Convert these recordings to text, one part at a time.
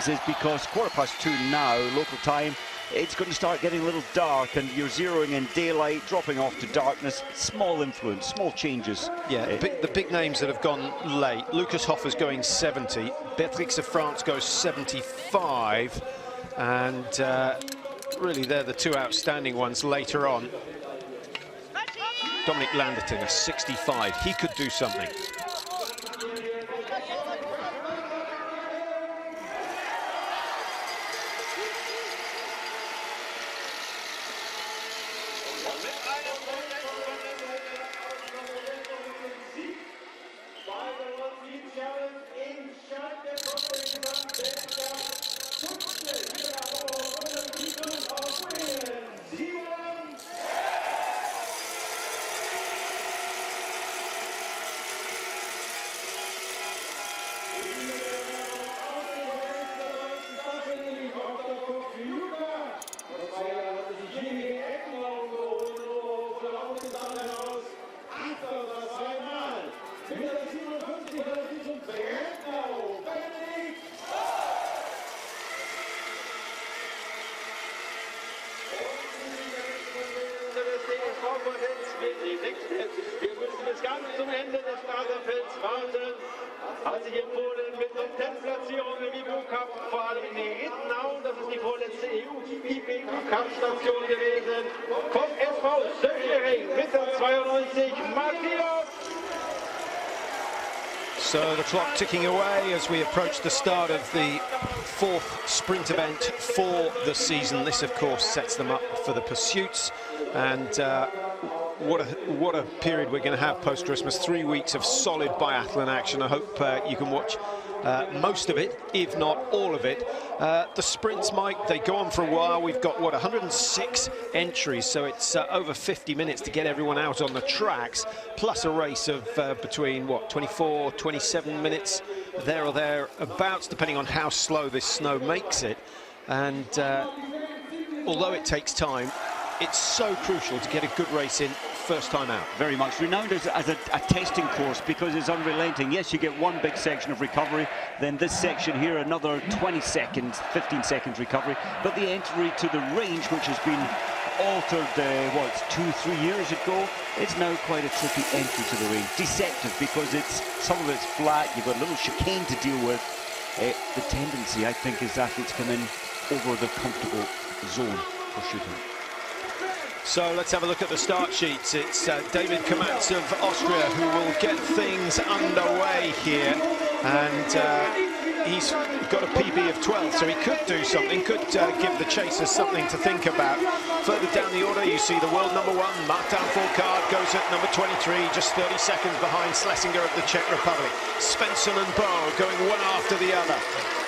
things is because 2:15 now, local time, it's going to start getting a little dark, and you're zeroing in daylight, dropping off to darkness. Small influence, small changes. Yeah, the big names that have gone late. Lucas Hoffer's going 70. Beatrix of France goes 75. And really, they're the two outstanding ones later on. Dominic Landertinger, 65. He could do something. Wir müssen bis ganz zum Ende des Starterfelds warten. Als sich in Polen mit Top-10-Platzierungen im IBU-Cup, vor allem in Rittenau, das ist die vorletzte EU-IBU-Cup-Station gewesen, vom SV Söchering mit der 92 Matthias. So the clock ticking away as we approach the start of the fourth sprint event for the season. This, of course, sets them up for the pursuits, and what a period we're going to have post-Christmas. 3 weeks of solid biathlon action. I hope you can watch most of it, if not all of it. The sprints, Mike, they go on for a while. We've got, what, 106 entries, so it's over 50 minutes to get everyone out on the tracks, plus a race of between, what, 24, 27 minutes, there or thereabouts, depending on how slow this snow makes it. And although it takes time, it's so crucial to get a good race in first time out. Very much renowned as a testing course because it's unrelenting. Yes, you get one big section of recovery, then this section here another 20 seconds, 15 seconds recovery, but the entry to the range, which has been altered, what, 2-3 years ago, it's now quite a tricky entry to the range. Deceptive because some of it's flat, you've got a little chicane to deal with. The tendency, I think, is athletes come in over the comfortable zone for shooting. So let's have a look at the start sheets. It's David Kamatz of Austria who will get things underway here, and he's got a PB of 12, so he could do something, could give the chasers something to think about. Further down the order, you see the world #1, Martin Fourcard, goes at number 23, just 30 seconds behind Schlesinger of the Czech Republic. Svensson and Bo going one after the other.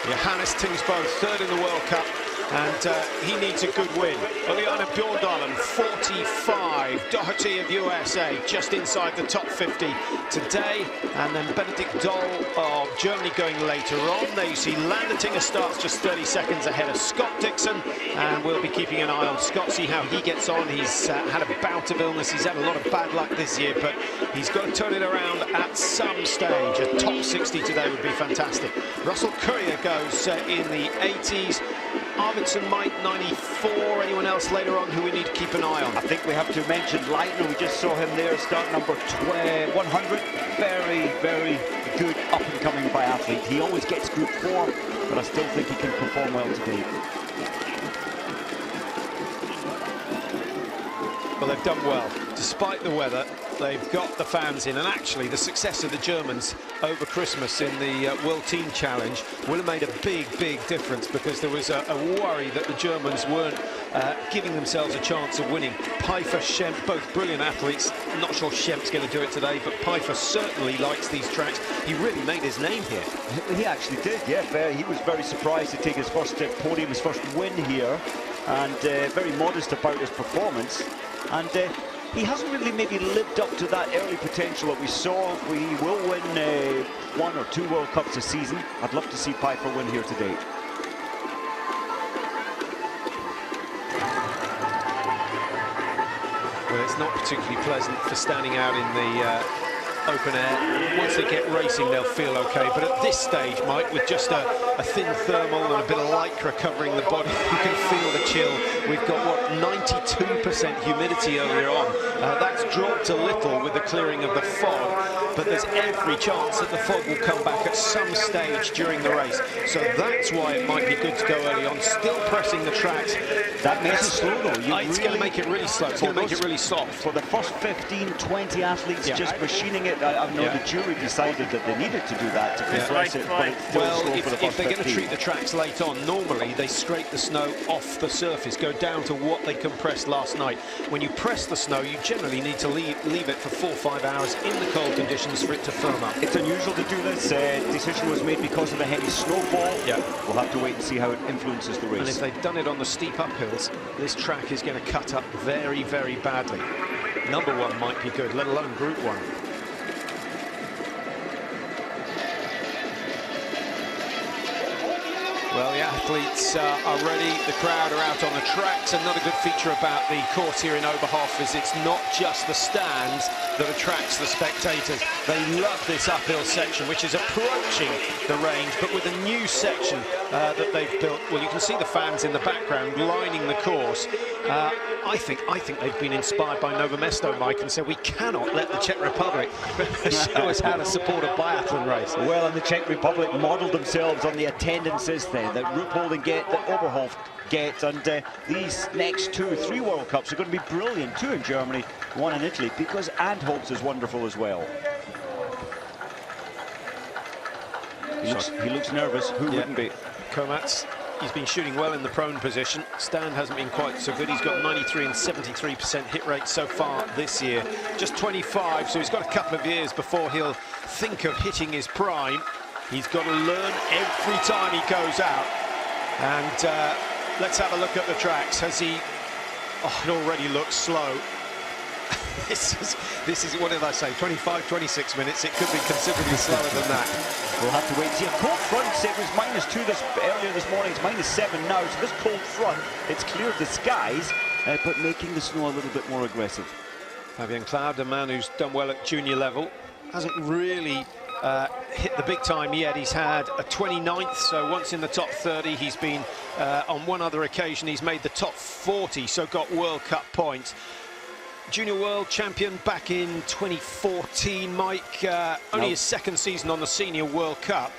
Johannes Tingsbo, third in the World Cup, and he needs a good win. Uliana Bjorndalen, 45. Doherty of USA, just inside the top 50 today. And then Benedikt Doll of Germany going later on. There you see Landertinger starts just 30 seconds ahead of Scott Dixon. And we'll be keeping an eye on Scott, see how he gets on. He's had a bout of illness. He's had a lot of bad luck this year, but he's got to turn it around at some stage. A top 60 today would be fantastic. Russell Courier goes in the 80s. Arvidsson, Mike, 94. Anyone else later on who we need to keep an eye on? I think we have to mention Leitner. We just saw him there, start number 100. Very, very good up-and-coming biathlete. He always gets good form, but I still think he can perform well today. Well, they've done well. Despite the weather, they've got the fans in. And actually, the success of the Germans over Christmas in the World Team Challenge will have made a big, big difference, because there was a worry that the Germans weren't giving themselves a chance of winning. Pfeiffer, Schemp, both brilliant athletes. I'm not sure Schemp's going to do it today, but Pfeiffer certainly likes these tracks. He really made his name here. He actually did, yeah. He was very surprised to take his first podium, his first win here, and very modest about his performance. And he hasn't really maybe lived up to that early potential that we saw. We will win 1 or 2 World Cups a season. I'd love to see Pfeiffer win here today. Well, it's not particularly pleasant for standing out in the open air. Once they get racing, they'll feel okay. But at this stage, Mike, with just a thin thermal and a bit of lycra covering the body, you can feel the chill. We've got, what, 92% humidity earlier on. That's dropped a little with the clearing of the fog, but there's every chance that the fog will come back at some stage during the race. So that's why it might be good to go early on, still pressing the tracks. That makes it slow, though. It's going to make it really slow. It's going to make it really soft. For the first 15, 20 athletes just machining it, I know the jury decided that they needed to do that to compress it. But well, if they're going to treat the tracks late on, normally they scrape the snow off the surface, go down to what they compressed last night. When you press the snow, you generally need to leave it for 4 or 5 hours in the cold conditions for it to firm up. It's unusual to do this. Decision was made because of the heavy snowfall. We'll have to wait and see how it influences the race. And if they've done it on the steep uphills, this track is going to cut up very, very badly. Number one might be good, let alone Group 1. Well, the athletes are ready, the crowd are out on the tracks. Another good feature about the course here in Oberhof is it's not just the stands that attracts the spectators. They love this uphill section, which is approaching the range, but with a new section that they've built. Well, you can see the fans in the background lining the course. I think they've been inspired by Novo Mesto, Mike, and said we cannot let the Czech Republic show us how to support a biathlon race. Well, and the Czech Republic modelled themselves on the attendances there that Ruhpolding get, that Oberhof get, and these next 2 or 3 World Cups are going to be brilliant. 2 in Germany, 1 in Italy, because Antholz is wonderful as well. He looks nervous. Who wouldn't be? Komats, he's been shooting well in the prone position. Stand hasn't been quite so good. He's got 93 and 73% hit rate so far this year. Just 25, so he's got a couple of years before he'll think of hitting his prime. He's got to learn every time he goes out. And let's have a look at the tracks. Has he... Oh, it already looks slow. This is, what did I say, 25, 26 minutes. It could be considerably slower than that. We'll have to wait and see. A cold front, it was -2 earlier this morning. It's -7 now. So this cold front, it's cleared the skies, but making the snow a little bit more aggressive. Fabian Cloud, a man who's done well at junior level, hasn't really hit the big time yet. He's had a 29th, so once in the top 30. He's been, on one other occasion, he's made the top 40, so got World Cup points. Junior World Champion back in 2014, Mike. Only his second season on the Senior World Cup.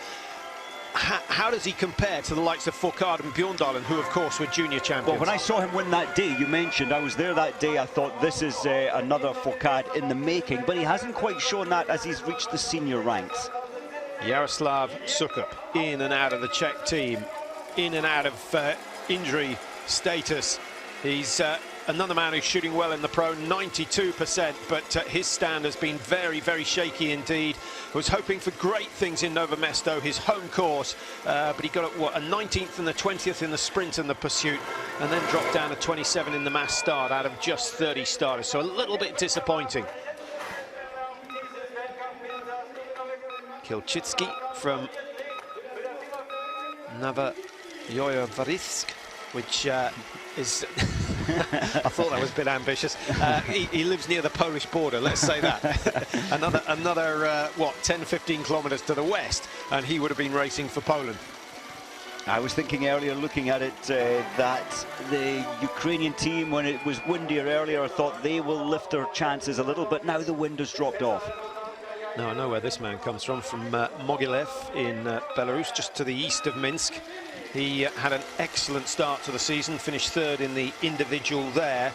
How does he compare to the likes of Fourcard and Bjorndalen, who, of course, were junior champions? Well, when I saw him win that day, you mentioned, I was there that day, I thought this is another Fourcard in the making, but he hasn't quite shown that as he's reached the senior ranks. Jaroslav Sukup, in and out of the Czech team, in and out of injury status. He's another man who's shooting well in the pro, 92%, but his stand has been very, very shaky indeed. Was hoping for great things in Novo Mesto, his home course, but he got a 19th and the 20th in the sprint and the pursuit, and then dropped down to 27 in the mass start out of just 30 starters, so a little bit disappointing. Kilchitsky from Novoyoyovarisk, which is... I thought that was a bit ambitious. He lives near the Polish border, let's say that. another what, 10-15 kilometers to the west, and he would have been racing for Poland. I was thinking earlier, looking at it, that the Ukrainian team, when it was windier earlier, I thought they will lift their chances a little, but now the wind has dropped off. Now I know where this man comes from Mogilev in Belarus, just to the east of Minsk. He had an excellent start to the season, finished 3rd in the individual there.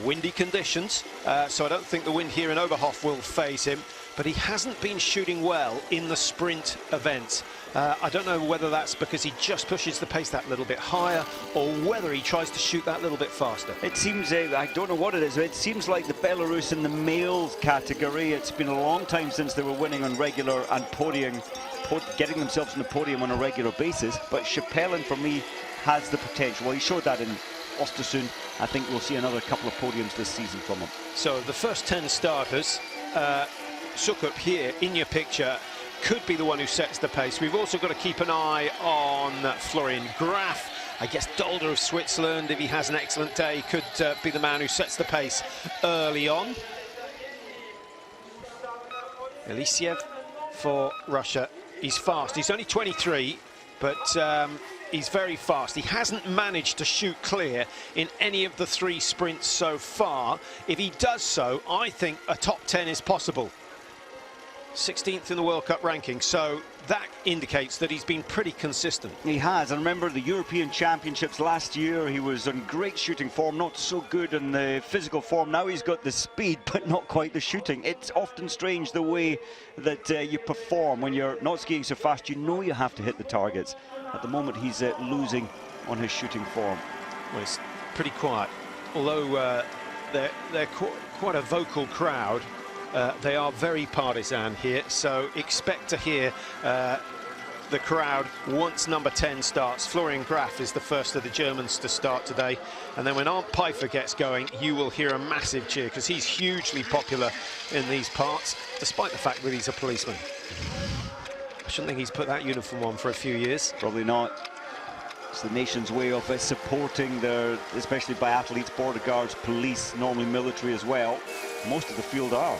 Windy conditions, so I don't think the wind here in Oberhof will faze him, but he hasn't been shooting well in the sprint events. I don't know whether that's because he just pushes the pace that little bit higher, or whether he tries to shoot that little bit faster. It seems, I don't know what it is, it seems like the Belarus in the males category, it's been a long time since they were winning on regular and podium, getting themselves on the podium on a regular basis, but Shepelin, for me, has the potential. Well, he showed that in Östersund. I think we'll see another couple of podiums this season from him. So the first 10 starters, Sukup here in your picture, could be the one who sets the pace. We've also got to keep an eye on Florian Graf. I guess Dolder of Switzerland, if he has an excellent day, could be the man who sets the pace early on. Elisiev for Russia. He's fast. He's only 23, but he's very fast. He hasn't managed to shoot clear in any of the 3 sprints so far. If he does so, I think a top 10 is possible. 16th in the World Cup ranking, so that indicates that he's been pretty consistent. He has, and remember the European Championships last year, he was in great shooting form, not so good in the physical form. Now he's got the speed, but not quite the shooting. It's often strange the way that you perform when you're not skiing so fast. You know you have to hit the targets. At the moment, he's losing on his shooting form. Well, it's pretty quiet, although they're quite a vocal crowd. They are very partisan here, so expect to hear the crowd once number 10 starts. Florian Graf is the first of the Germans to start today, and then when Arndt Pfeiffer gets going, you will hear a massive cheer, because he's hugely popular in these parts, despite the fact that he's a policeman. I shouldn't think he's put that uniform on for a few years. Probably not. It's the nation's way of supporting their, especially biathletes, border guards, police, normally military as well. Most of the field are.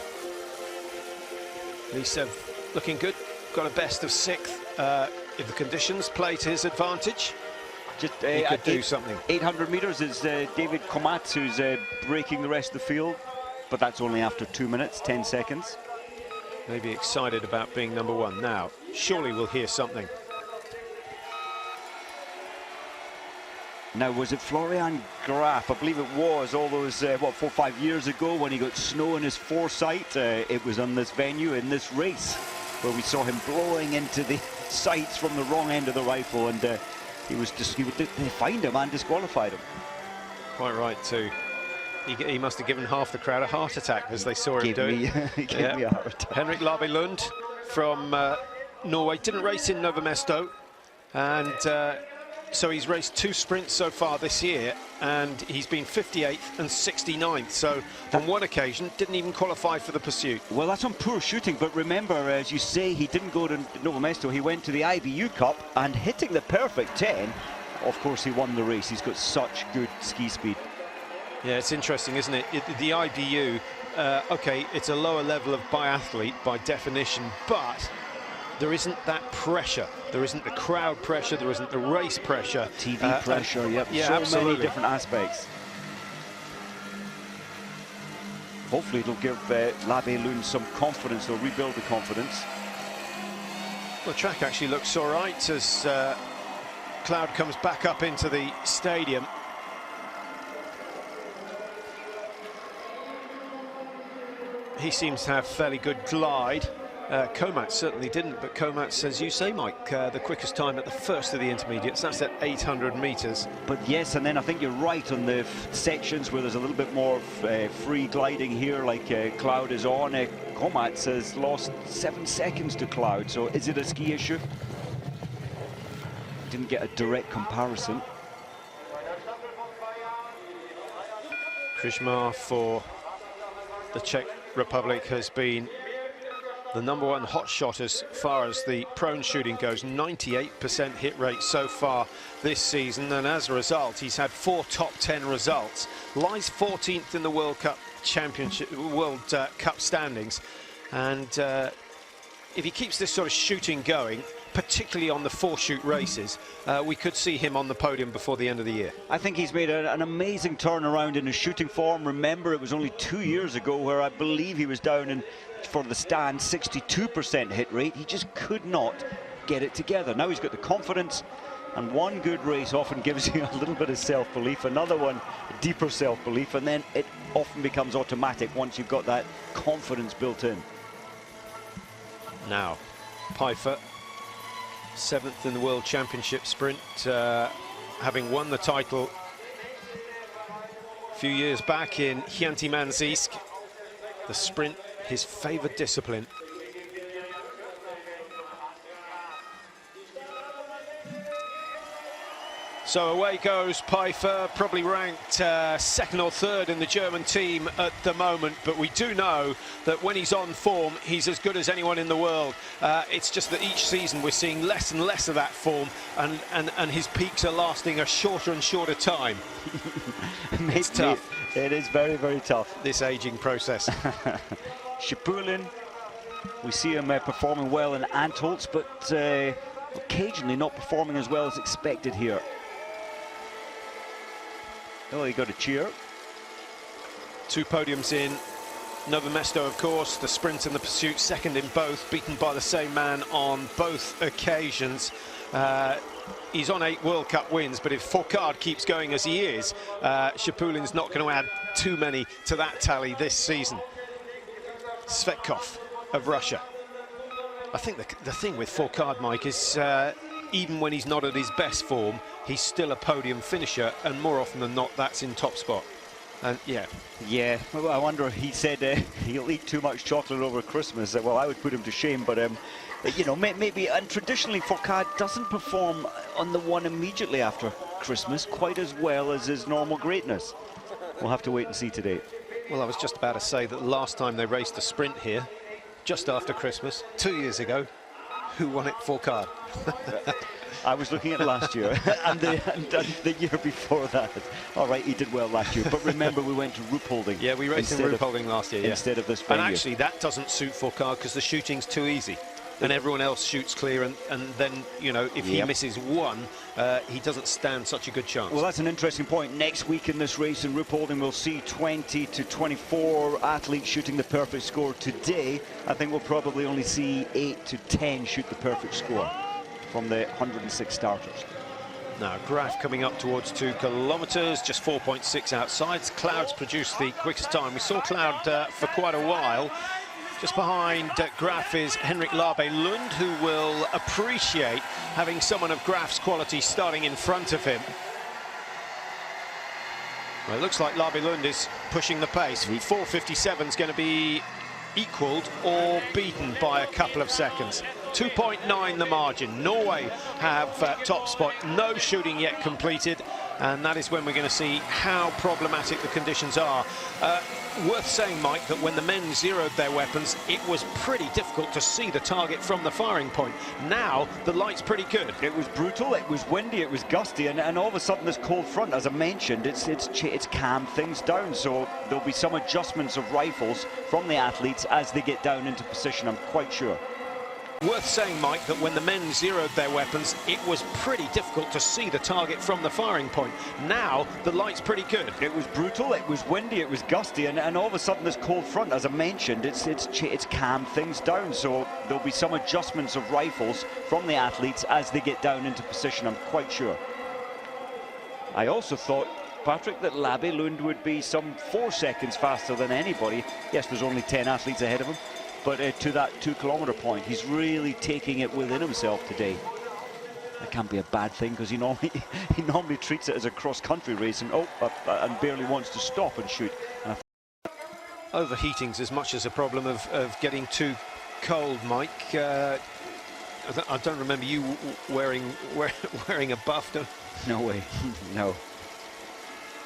Lisev looking good, got a best of 6th. If the conditions play to his advantage, Just he could do something. 800 metres is David Komatz, who's breaking the rest of the field, but that's only after 2 minutes, 10 seconds. Maybe excited about being number 1. Now, surely we'll hear something. Now, was it Florian Graf? I believe it was, all those, 4 or 5 years ago when he got snow in his foresight. It was on this venue, in this race, where we saw him blowing into the sights from the wrong end of the rifle, and they fined him and disqualified him. Quite right, too. He must have given half the crowd a heart attack as they saw him do it. He gave me a heart attack. Henrik Labelund from Norway didn't race in Nova Mesto, and so he's raced 2 sprints so far this year, and he's been 58th and 69th. So on one occasion, didn't even qualify for the pursuit. Well, that's on poor shooting, but remember, as you say, he didn't go to Nova Mesto. He went to the IBU Cup, and hitting the perfect 10, of course, he won the race. He's got such good ski speed. Yeah, it's interesting, isn't it? The IBU, okay, it's a lower level of biathlete by definition, but there isn't that pressure. There isn't the crowd pressure. There isn't the race pressure. TV pressure, yep. Yeah, so absolutely. many different aspects. Hopefully it'll give Labelund some confidence. They'll rebuild the confidence. The track actually looks all right as Cloud comes back up into the stadium. He seems to have fairly good glide. Komatz certainly didn't, but Komatz, as you say, Mike, the quickest time at the first of the intermediates. That's at 800 metres. But yes, and then I think you're right on the sections where there's a little bit more free gliding here, like Cloud is on. Komatz has lost 7 seconds to Cloud, so is it a ski issue? Didn't get a direct comparison. Krishmar for the Czech Republic has been the #1 hot shot as far as the prone shooting goes. 98% hit rate so far this season, and as a result he's had 4 top 10 results. Lies 14th in the World Cup Cup standings, and if he keeps this sort of shooting going, particularly on the 4-shoot races, we could see him on the podium before the end of the year. I think he's made an amazing turnaround in his shooting form. Remember, it was only 2 years ago where I believe he was down in, for the stand, 62% hit rate. He just could not get it together. Now he's got the confidence, and one good race often gives you a little bit of self-belief, another one deeper self-belief, and then it often becomes automatic once you've got that confidence built in. Now, Pfeiffer, 7th in the World Championship sprint, having won the title a few years back in Chianti-Manzisk. The sprint, his favoured discipline. So away goes Pfeiffer, probably ranked 2nd or 3rd in the German team at the moment, but we do know that when he's on form, he's as good as anyone in the world. It's just that each season we're seeing less and less of that form, and his peaks are lasting a shorter and shorter time. It's tough. It is very, very tough. This aging process. Shipulin, We see him performing well in Antholz, but occasionally not performing as well as expected here. Oh, he got a cheer. 2 podiums in. Novo Mesto, of course, the sprint and the pursuit, second in both, beaten by the same man on both occasions. He's on 8 World Cup wins, but if Fourcard keeps going as he is, Shapulin's not going to add too many to that tally this season. Svetkov of Russia. I think the thing with Fourcard, Mike, is even when he's not at his best form, he's still a podium finisher, and more often than not, that's in top spot. And yeah, well, I wonder, he said he'll eat too much chocolate over Christmas. Well, I would put him to shame, but you know, maybe. And traditionally, Fourcard doesn't perform on the one immediately after Christmas quite as well as his normal greatness. We'll have to wait and see today. Well, I was just about to say that the last time they raced a sprint here, just after Christmas, 2 years ago, who won it? Fourcard. I was looking at last year and the year before that. All right, he did well last year, but remember we went to Ruhpolding. Yeah, we raced in Ruhpolding last year, instead of this venue. And actually that doesn't suit Fourcard because the shooting's too easy. And everyone else shoots clear, and then, you know, if he misses one, he doesn't stand such a good chance. Well, that's an interesting point. Next week in this race in Ruhpolding, we'll see 20 to 24 athletes shooting the perfect score. Today, I think we'll probably only see 8 to 10 shoot the perfect score from the 106 starters. Now, Graf coming up towards 2 kilometres, just 4.6 outside. Cloud's produced the quickest time. We saw Cloud for quite a while. Just behind Graf is Henrik Labe Lund, who will appreciate having someone of Graf's quality starting in front of him. Well, it looks like Labe Lund is pushing the pace. 4:57 is going to be equalled or beaten by a couple of seconds. 2.9 the margin. Norway have top spot, no shooting yet completed, and that is when we're going to see how problematic the conditions are. Worth saying, Mike, that when the men zeroed their weapons, it was pretty difficult to see the target from the firing point. Now, the light's pretty good. It was brutal, it was windy, it was gusty, and all of a sudden this cold front, as I mentioned, it's calmed things down, so there'll be some adjustments of rifles from the athletes as they get down into position, I'm quite sure. Worth saying, Mike, that when the men zeroed their weapons, it was pretty difficult to see the target from the firing point. Now, the light's pretty good. It was brutal, it was windy, it was gusty, and all of a sudden this cold front, as I mentioned, it's calmed things down, so there'll be some adjustments of rifles from the athletes as they get down into position, I'm quite sure. I also thought, Patrick, that Labe Lund would be some 4 seconds faster than anybody. Yes, there's only 10 athletes ahead of him. But to that 2 kilometre point, he's really taking it within himself today. That can't be a bad thing, because he normally treats it as a cross-country race and barely wants to stop and shoot. And overheating's as much as a problem of getting too cold, Mike. I don't remember you wearing a buff, don't you? No way, no.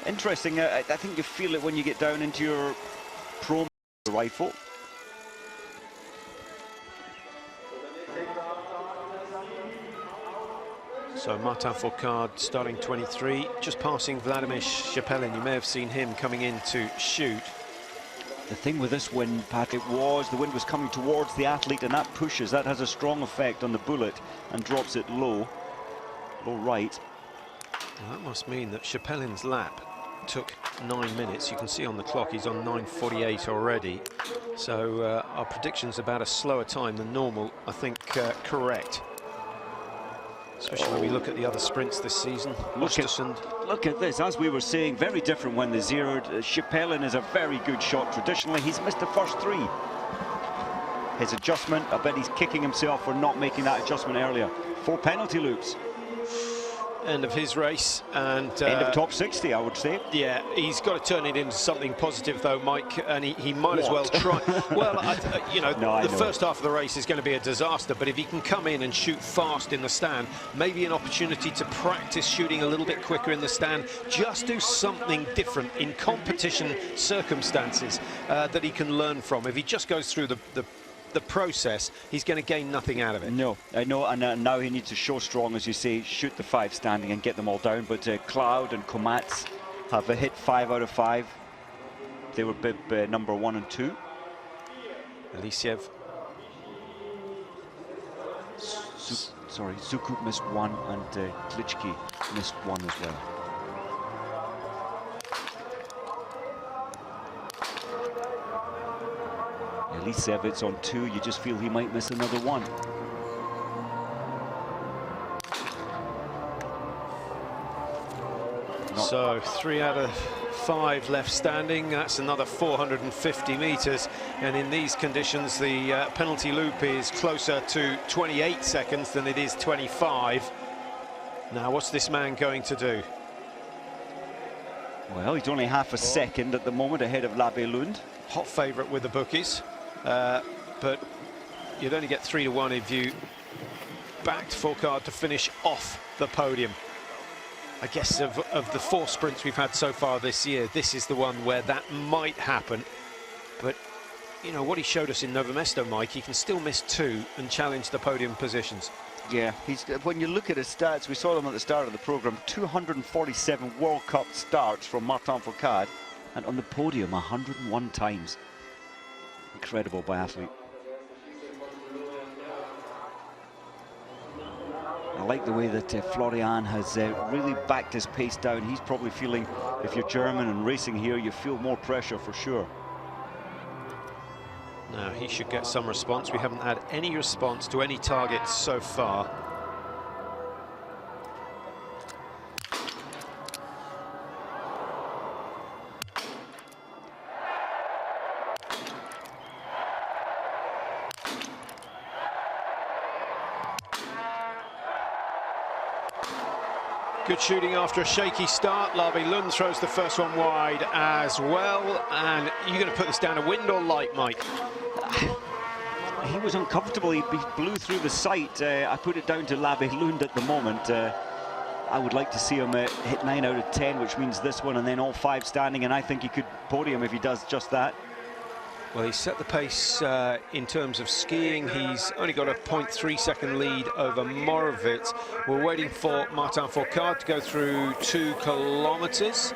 Interesting. I think you feel it when you get down into your pro rifle. So Martin Fourcard starting 23, just passing Vladimir Shapelin. You may have seen him coming in to shoot. The thing with this wind, Patrick, was the wind was coming towards the athlete, and that pushes, that has a strong effect on the bullet and drops it low right. Well, that must mean that Shapelin's lap took 9 minutes. You can see on the clock he's on 9:48 already. So our prediction's about a slower time than normal, I think, correct. Especially when we look at the other sprints this season. Look at this, as we were saying, very different when they zeroed. Shapelin is a very good shot traditionally. He's missed the first 3. His adjustment, I bet he's kicking himself for not making that adjustment earlier. 4 penalty loops. End of his race, and end of top 60, I would say. Yeah, he's got to turn it into something positive, though, Mike, and he might as well try. Well, you know, the first half of the race is going to be a disaster, but if he can come in and shoot fast in the stand, maybe an opportunity to practice shooting a little bit quicker in the stand, just do something different in competition circumstances that he can learn from. If he just goes through the process, he's going to gain nothing out of it. No, I know, and now he needs to show strong, as you say, shoot the 5 standing and get them all down. But Cloud and Komats have hit 5 out of 5. They were bib number 1 and 2. Elisiev Zukut missed one, and Klitschke missed one as well. Elisevitz on 2, you just feel he might miss another one. So 3 out of 5 left standing. That's another 450 meters, and in these conditions the penalty loop is closer to 28 seconds than it is 25. Now what's this man going to do? Well, he's only half a second at the moment ahead of Labe Lund. Hot favourite with the bookies, but you'd only get 3 to 1 if you backed Fourcard to finish off the podium. I guess of the 4 sprints we've had so far this year, this is the one where that might happen. But, you know, what he showed us in Novo Mesto, Mike, he can still miss 2 and challenge the podium positions. Yeah, when you look at his stats, we saw them at the start of the programme, 247 World Cup starts from Martin Fourcard, and on the podium 101 times. Incredible biathlete. I like the way that Florian has really backed his pace down. He's probably feeling, if you're German and racing here, you feel more pressure for sure. Now he should get some response. We haven't had any response to any targets so far. Good shooting after a shaky start. Labe Lund throws the first one wide as well. And you're going to put this down to wind or light, Mike? He was uncomfortable. He blew through the sight. I put it down to Labe Lund at the moment. I would like to see him hit 9 out of 10, which means this one and then all 5 standing. And I think he could podium if he does just that. Well, he's set the pace in terms of skiing. He's only got a 0.3 second lead over Morovitz. We're waiting for Martin Fourcard to go through 2 kilometers.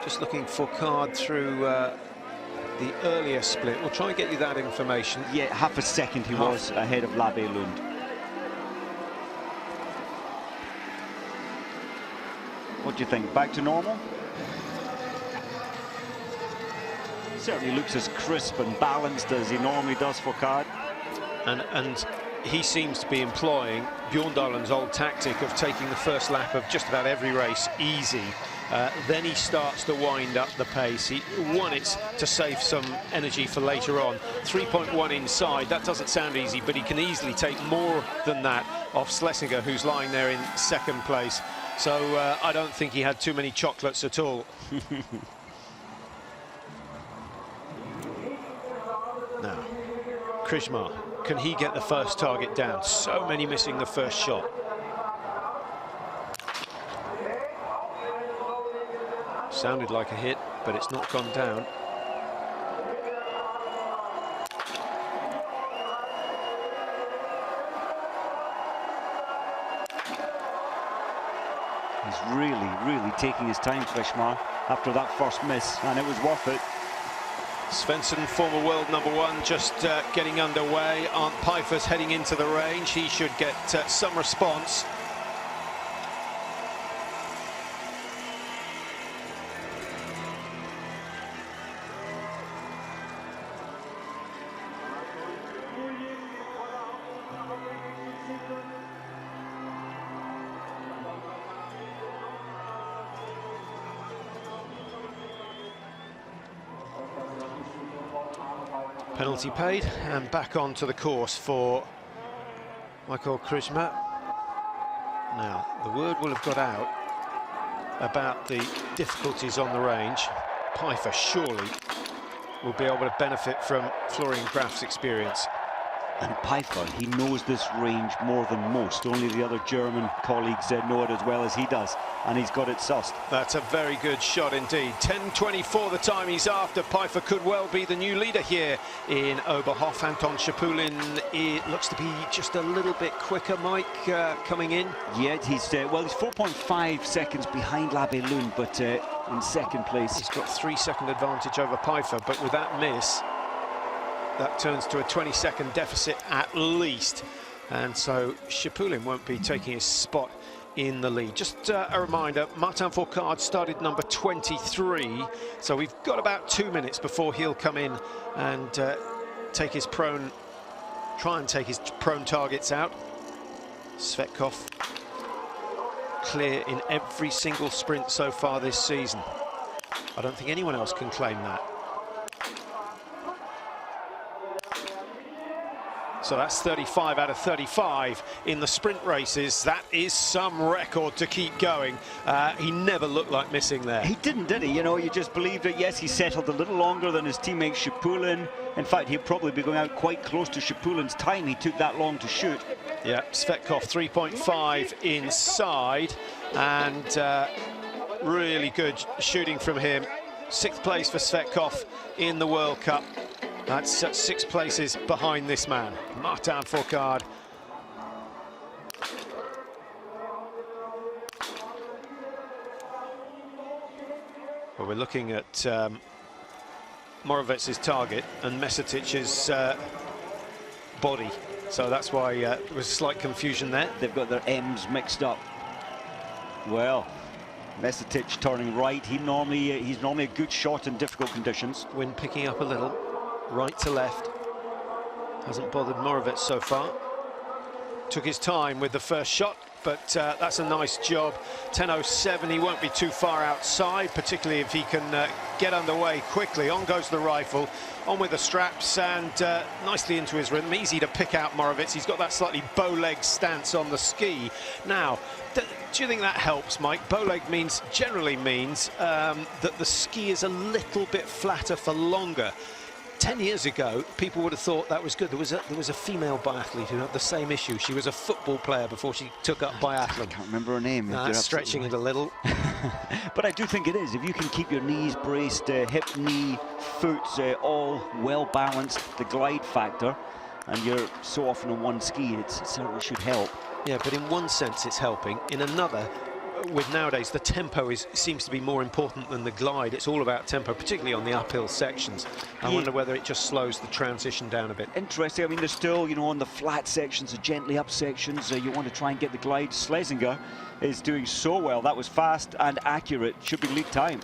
Just looking Fourcard through the earlier split. We'll try and get you that information. Yeah, half a second he was ahead of Labe Lund. What do you think? Back to normal? Certainly looks as crisp and balanced as he normally does, Fourcard. And he seems to be employing Bjorndal's old tactic of taking the first lap of just about every race easy. Then he starts to wind up the pace. It's to save some energy for later on. 3.1 inside, that doesn't sound easy, but he can easily take more than that off Schlesinger, who's lying there in 2nd place. So I don't think he had too many chocolates at all. Now, Krishmar, can he get the first target down? So many missing the first shot. Sounded like a hit, but it's not gone down. He's really taking his time, Krishmar, after that first miss, and it was worth it. Svensson, former world #1, just getting underway. Arndt Pfeiffer's heading into the range. He should get some response. Penalty paid, and back onto the course for Michael Krishmar. Now, the word will have got out about the difficulties on the range. Pfeiffer surely will be able to benefit from Florian Graf's experience. And Pfeiffer, he knows this range more than most. Only the other German colleagues know it as well as he does, and he's got it sussed. That's a very good shot indeed. 10:24 the time he's after. Pfeiffer could well be the new leader here in Oberhof. Anton Shapulin, it looks to be just a little bit quicker, Mike, coming in. Yeah, he's 4.5 seconds behind Labe Lund, but in 2nd place. He's got 3-second advantage over Pfeiffer, but with that miss, that turns to a 20-second deficit at least. and so Shipulin won't be taking his spot in the lead. Just a reminder, Martin Fourcard started number 23, so we've got about 2 minutes before he'll come in and try and take his prone targets out. Svetkov clear in every single sprint so far this season. I don't think anyone else can claim that. So that's 35 out of 35 in the sprint races. That is some record to keep going. He never looked like missing there. He didn't, did he? You know, you just believed it. Yes, he settled a little longer than his teammate Shipulin. In fact, he'd probably be going out quite close to Shipulin's time. He took that long to shoot. Yeah, Svetkov 3.5 inside, and really good shooting from him. 6th place for Svetkov in the World Cup. That's 6 places behind this man, Martin Fourcard. Well, we're looking at Moravetz's target and Mesetic's body, so that's why there was slight confusion there. They've got their M's mixed up. Well, Mesetic turning right. He's normally a good shot in difficult conditions. Wind picking up a little, right to left. Hasn't bothered Moravec so far. Took his time with the first shot, but that's a nice job. 10.07, he won't be too far outside, particularly if he can get underway quickly. On goes the rifle, on with the straps, and nicely into his rhythm. Easy to pick out Moravec. He's got that slightly bow-leg stance on the ski. Now, do you think that helps, Mike? Bow-leg generally means that the ski is a little bit flatter for longer. 10 years ago, people would have thought that was good. There was a female biathlete who had the same issue. She was a football player before she took up biathlon. I can't remember her name. That's stretching it a little. But I do think it is. If you can keep your knees braced, hip, knee, foot, all well balanced, the glide factor, and you're so often on one ski, it certainly should help. Yeah, but in one sense it's helping. In another, with nowadays, the tempo seems to be more important than the glide. It's all about tempo, particularly on the uphill sections. I wonder whether it just slows the transition down a bit. Interesting. I mean, there's still, you know, on the flat sections, the gently up sections, you want to try and get the glide. Schlesinger is doing so well. That was fast and accurate. Should be lead time.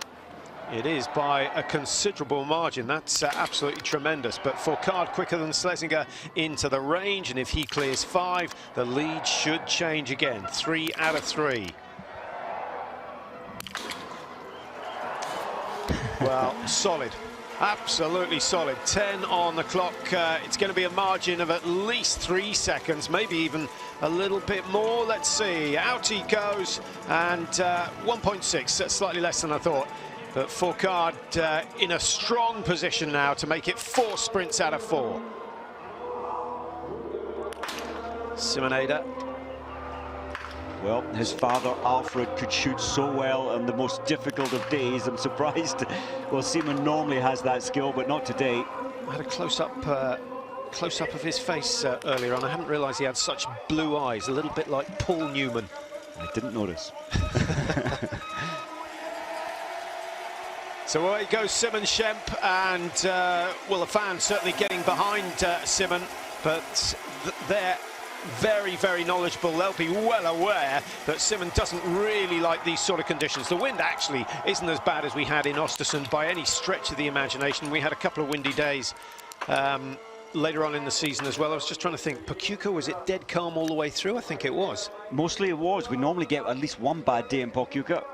It is by a considerable margin. That's absolutely tremendous. But Fourcard quicker than Schlesinger into the range, and if he clears 5, the lead should change again. 3 out of 3. Well, solid, absolutely solid. 10 on the clock. It's going to be a margin of at least 3 seconds, maybe even a little bit more. Let's see. Out he goes, and 1.6. That's slightly less than I thought. But Fourcard in a strong position now to make it 4 sprints out of 4. Simoneda. Well, his father, Alfred, could shoot so well on the most difficult of days. I'm surprised. Well, Simon normally has that skill, but not today. I had a close-up of his face earlier on. I hadn't realised he had such blue eyes, a little bit like Paul Newman. I didn't notice. So away goes Simon Schemp, and, well, the fans certainly getting behind Simon, but they're very, very knowledgeable. They'll be well aware that Simon doesn't really like these sort of conditions. The wind actually isn't as bad as we had in Östersund by any stretch of the imagination. We had a couple of windy days later on in the season as well. I was just trying to think, Pokljuka, was it dead calm all the way through? I think it was. Mostly it was. We normally get at least one bad day in Pokljuka.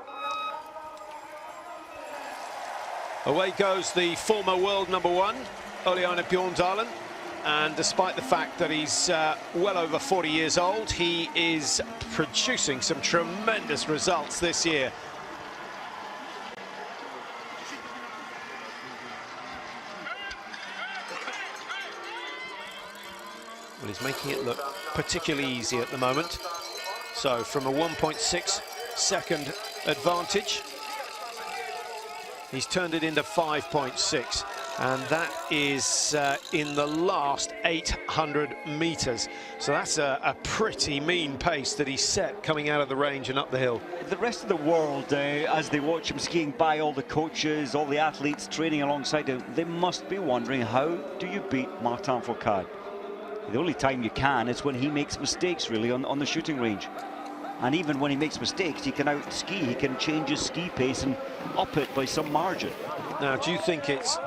Away goes the former world #1, Ole Einar Bjorndalen. And despite the fact that he's well over 40 years old, he is producing some tremendous results this year. Well, he's making it look particularly easy at the moment. So from a 1.6 second advantage, he's turned it into 5.6. And that is in the last 800 meters. So that's a pretty mean pace that he set coming out of the range and up the hill. The rest of the world, as they watch him skiing by, all the coaches, all the athletes training alongside him, they must be wondering, how do you beat Martin Fourcard? The only time you can is when he makes mistakes, really, on the shooting range. And even when he makes mistakes, he can out-ski. He can change his ski pace and up it by some margin. Now, do you think it's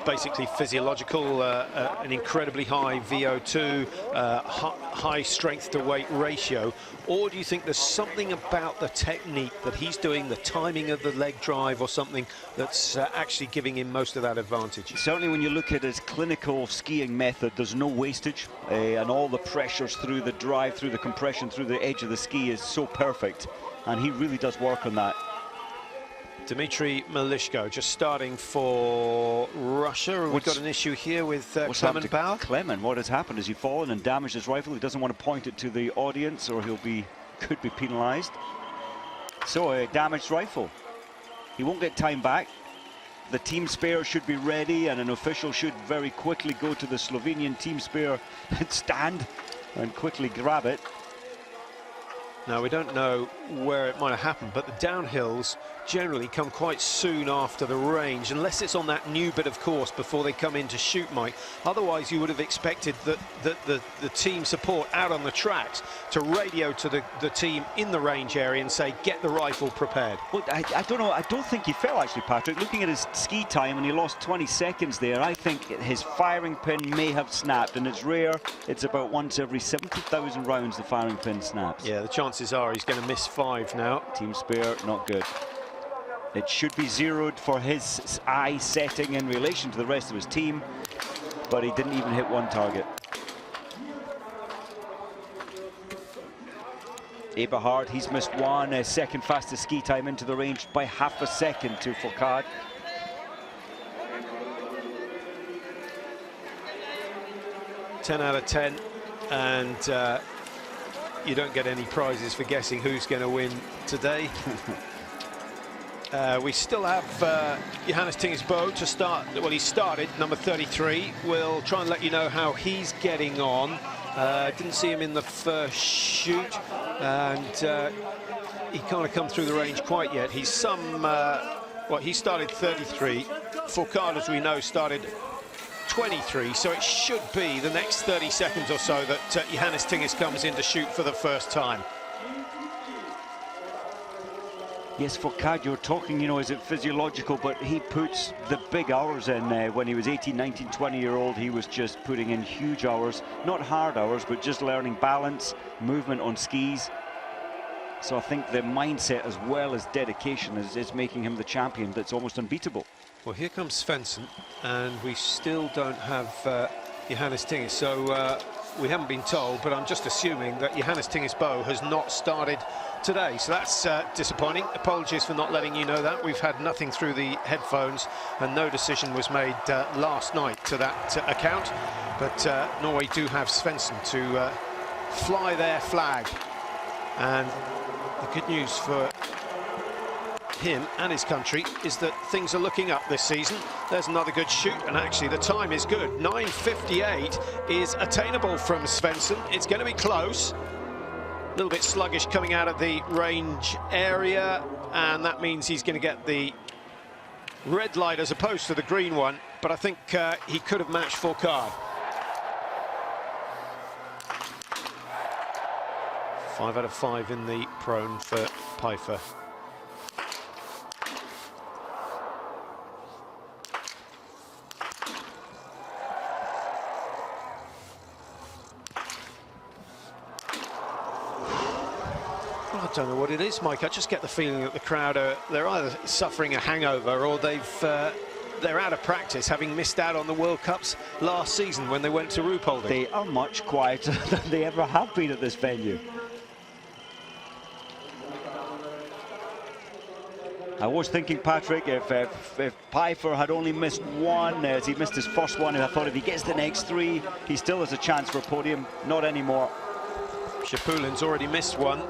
basically physiological, an incredibly high VO2, high strength to weight ratio, or do you think there's something about the technique that he's doing, the timing of the leg drive or something, that's actually giving him most of that advantage? Certainly when you look at his clinical skiing method, there's no wastage, and all the pressures through the drive, through the compression, through the edge of the ski is so perfect, and he really does work on that. Dmitry Malishko just starting for Russia. We've got an issue here with Clement Bauer. Clement, what has happened? Has he fallen and damaged his rifle? He doesn't want to point it to the audience, or could be penalized. So a damaged rifle. He won't get time back. The team spare should be ready, and an official should very quickly go to the Slovenian team spare stand and quickly grab it. Now, we don't know where it might have happened, but the downhills generally come quite soon after the range, unless it's on that new bit of course before they come in to shoot, Mike. Otherwise, you would have expected that the team support out on the tracks to radio to the team in the range area and say, get the rifle prepared. Well, I don't know. I don't think he fell, actually, Patrick. Looking at his ski time, and he lost 20 seconds there, I think his firing pin may have snapped, and it's rare. It's about once every 70,000 rounds the firing pin snaps. Yeah, the chances are he's going to miss 5 now. Team spare, not good. It should be zeroed for his eye setting in relation to the rest of his team, but he didn't even hit one target. Abart, he's missed one, second fastest ski time into the range by half a second to Fourcard. Ten out of 10, and you don't get any prizes for guessing who's going to win today. We still have Johannes Tingesbo to start. Well, he started, number 33. We'll try and let you know how he's getting on. Didn't see him in the first shoot, and he can't come through the range quite yet. He's he started 33. Fourcard, as we know, started 23, so it should be the next 30 seconds or so that Johannes Tinges comes in to shoot for the first time. Yes, Fourcard, you're talking, you know, is it physiological, but he puts the big hours in. When he was 18, 19, 20-year-old, he was just putting in huge hours, not hard hours, but just learning balance, movement on skis. So I think the mindset as well as dedication is making him the champion that's almost unbeatable. Well, here comes Svensson, and we still don't have Johannes Tinges, so we haven't been told, but I'm just assuming that Johannes Tingesbo has not started today, so that's disappointing. Apologies for not letting you know that. We've had nothing through the headphones, and no decision was made last night to that account, but Norway do have Svensson to fly their flag, and the good news for him and his country is that things are looking up this season. There's another good shoot, and actually the time is good. 9:58 is attainable from Svensson. It's going to be close. A little bit sluggish coming out of the range area, and that means he's going to get the red light as opposed to the green one, but I think he could have matched Fourcard. 5 out of 5 in the prone for Pfeiffer. I don't know what it is, Mike. I just get the feeling that the crowd they're either suffering a hangover or they're out of practice, having missed out on the World Cups last season when they went to Ruhpolding. They are much quieter than they ever have been at this venue. I was thinking, Patrick, if Pfeiffer had only missed one, as he missed his first one, and I thought if he gets the next 3, he still has a chance for a podium. Not anymore. Shapulin's already missed one.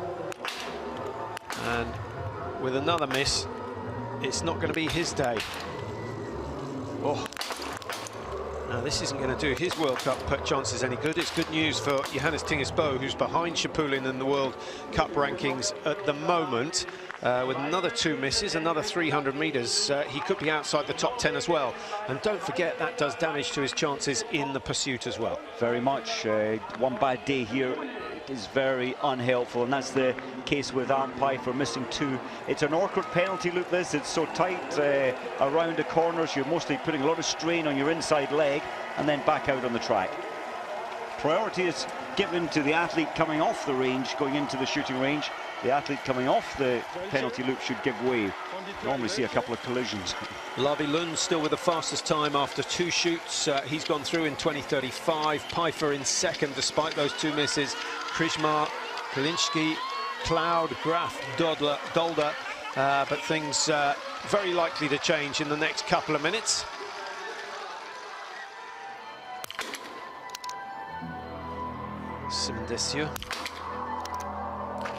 And with another miss, it's not going to be his day. Oh, now this isn't going to do his World Cup chances any good. It's good news for Johannes Tingesbo, who's behind Shapulin in the World Cup rankings at the moment. with another 2 misses, another 300 metres. He could be outside the top 10 as well. And don't forget, that does damage to his chances in the pursuit as well. Very much. One bad day here is very unhelpful, and that's the case with Arne Pfeiffer, missing 2. It's an awkward penalty loop, this. It's so tight around the corners. You're mostly putting a lot of strain on your inside leg and then back out on the track. Priority is given to the athlete coming off the range, going into the shooting range. The athlete coming off the penalty loop should give way. You normally see a couple of collisions. Lavi Lund still with the fastest time after 2 shoots. He's gone through in 20:35. Pfeiffer in second despite those 2 misses. Krijsma, Kalinski, Cloud, Graf, Dolder. But things very likely to change in the next couple of minutes. Simondesio.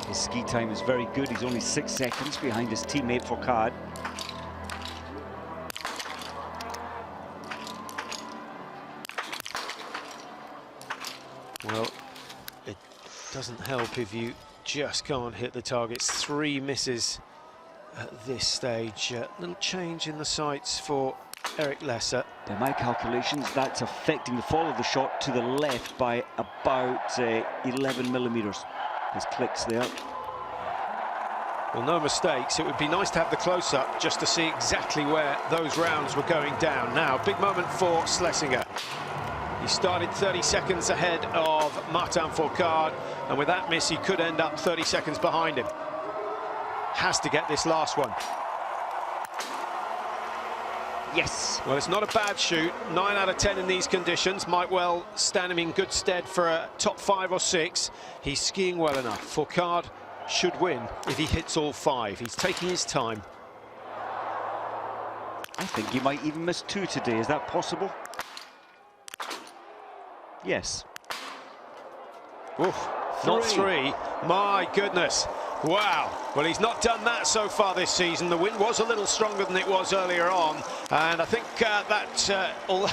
His ski time is very good. He's only 6 seconds behind his teammate Fourcard. Well, it doesn't help if you just can't hit the targets. 3 misses at this stage. Little change in the sights for Eric Lesser. By my calculations, that's affecting the fall of the shot to the left by about 11 millimeters. His clicks there. Well, no mistakes. It would be nice to have the close-up just to see exactly where those rounds were going down. Now, big moment for Schlesinger. He started 30 seconds ahead of Martin Fourcard, and with that miss, he could end up 30 seconds behind him. Has to get this last one. Yes. Well, it's not a bad shoot. 9 out of 10 in these conditions might well stand him in good stead for a top 5 or 6. He's skiing well enough. Fourcard should win if he hits all 5. He's taking his time. I think he might even miss 2 today. Is that possible? Yes. Oof, not 3. My goodness. Wow. Well, he's not done that so far this season. The wind was a little stronger than it was earlier on, and I think although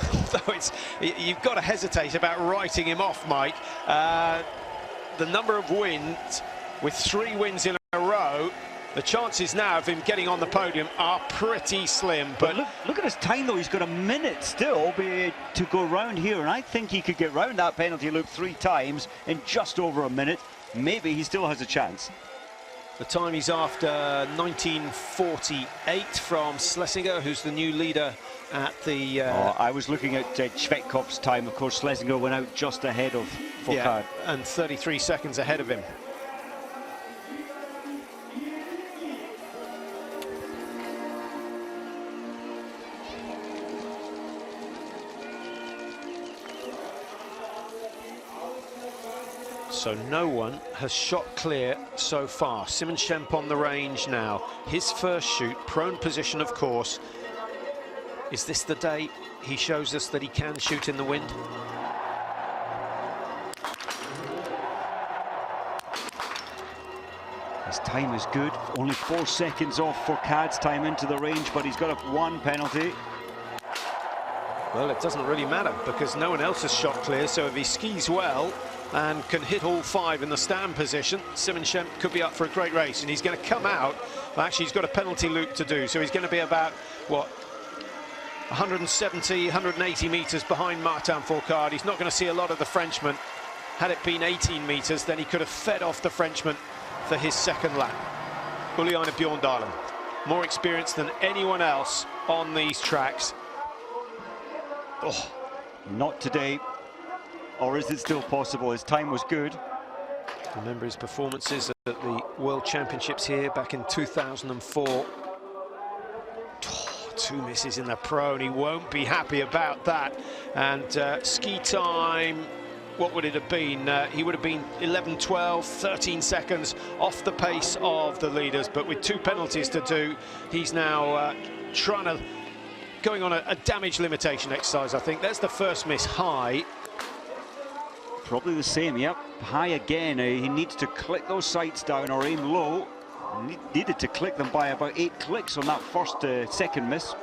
you've got to hesitate about writing him off, Mike. The number of wins, with 3 wins in a row, the chances now of him getting on the podium are pretty slim. But look at his time, though. He's got a minute still to go round here, and I think he could get round that penalty loop 3 times in just over a minute. Maybe he still has a chance. The time he's after 19:48 from Schlesinger, who's the new leader at the... I was looking at Chvetkov's time. Of course, Schlesinger went out just ahead of Fourcard. Yeah, and 33 seconds ahead of him. So no one has shot clear so far. Simon Schemp on the range now. His first shoot, prone position, of course. Is this the day he shows us that he can shoot in the wind? His time is good. Only 4 seconds off Fourcard's time into the range, but he's got 1 penalty. Well, it doesn't really matter because no one else has shot clear, so if he skis well and can hit all 5 in the stand position, Simon Schemp could be up for a great race, and he's going to come out. Well, actually, he's got a penalty loop to do, so he's going to be about, what, 170, 180 metres behind Martin Fourcard. He's not going to see a lot of the Frenchman. Had it been 18 metres, then he could have fed off the Frenchman for his second lap. Uliane Bjorndalen, more experienced than anyone else on these tracks. Oh, not today. Or is it still possible? His time was good. Remember his performances at the World Championships here back in 2004. Oh, 2 misses in the pro, and he won't be happy about that. And ski time, what would it have been? He would have been 11, 12, 13 seconds off the pace of the leaders. But with 2 penalties to do, he's now going on a damage limitation exercise, I think. There's the first miss, high. Probably the same, yep. High again. He needs to click those sights down or aim low. Needed to click them by about 8 clicks on that first second miss.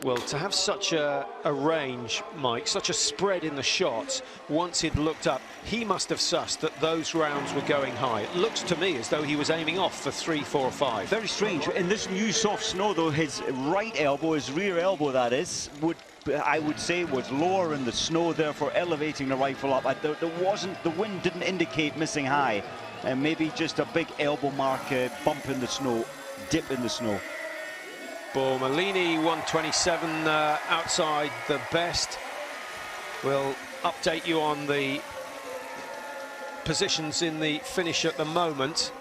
Well, to have such a range, Mike, such a spread in the shots, once he'd looked up, he must have sussed that those rounds were going high. It looks to me as though he was aiming off for 3, 4, 5. Very strange. In this new soft snow, though, his right elbow, his rear elbow, that is, I would say was lower in the snow, therefore elevating the rifle up. The wind didn't indicate missing high, and maybe just a big elbow mark bump in the snow, dip in the snow. Bormolini 127 outside the best. We'll update you on the positions in the finish at the moment.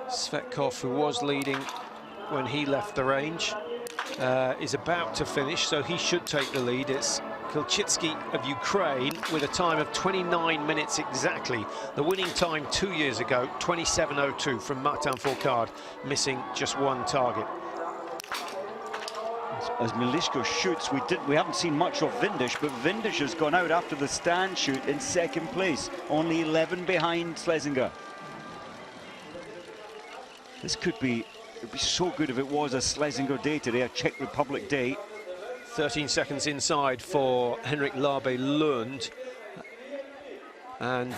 Svetkov, who was leading when he left the range, is about to finish, so he should take the lead. It's Kilchitsky of Ukraine with a time of 29 minutes exactly. The winning time 2 years ago, 27:02 from Martin Fourcard, missing just one target. As Milishko shoots, we haven't seen much of Vindish, but Vindish has gone out after the stand shoot in second place, only 11 behind Schlesinger. This could be, it'd be so good if it was a Schlesinger day today, a Czech Republic day. 13 seconds inside for Henrik Larbe Lund. And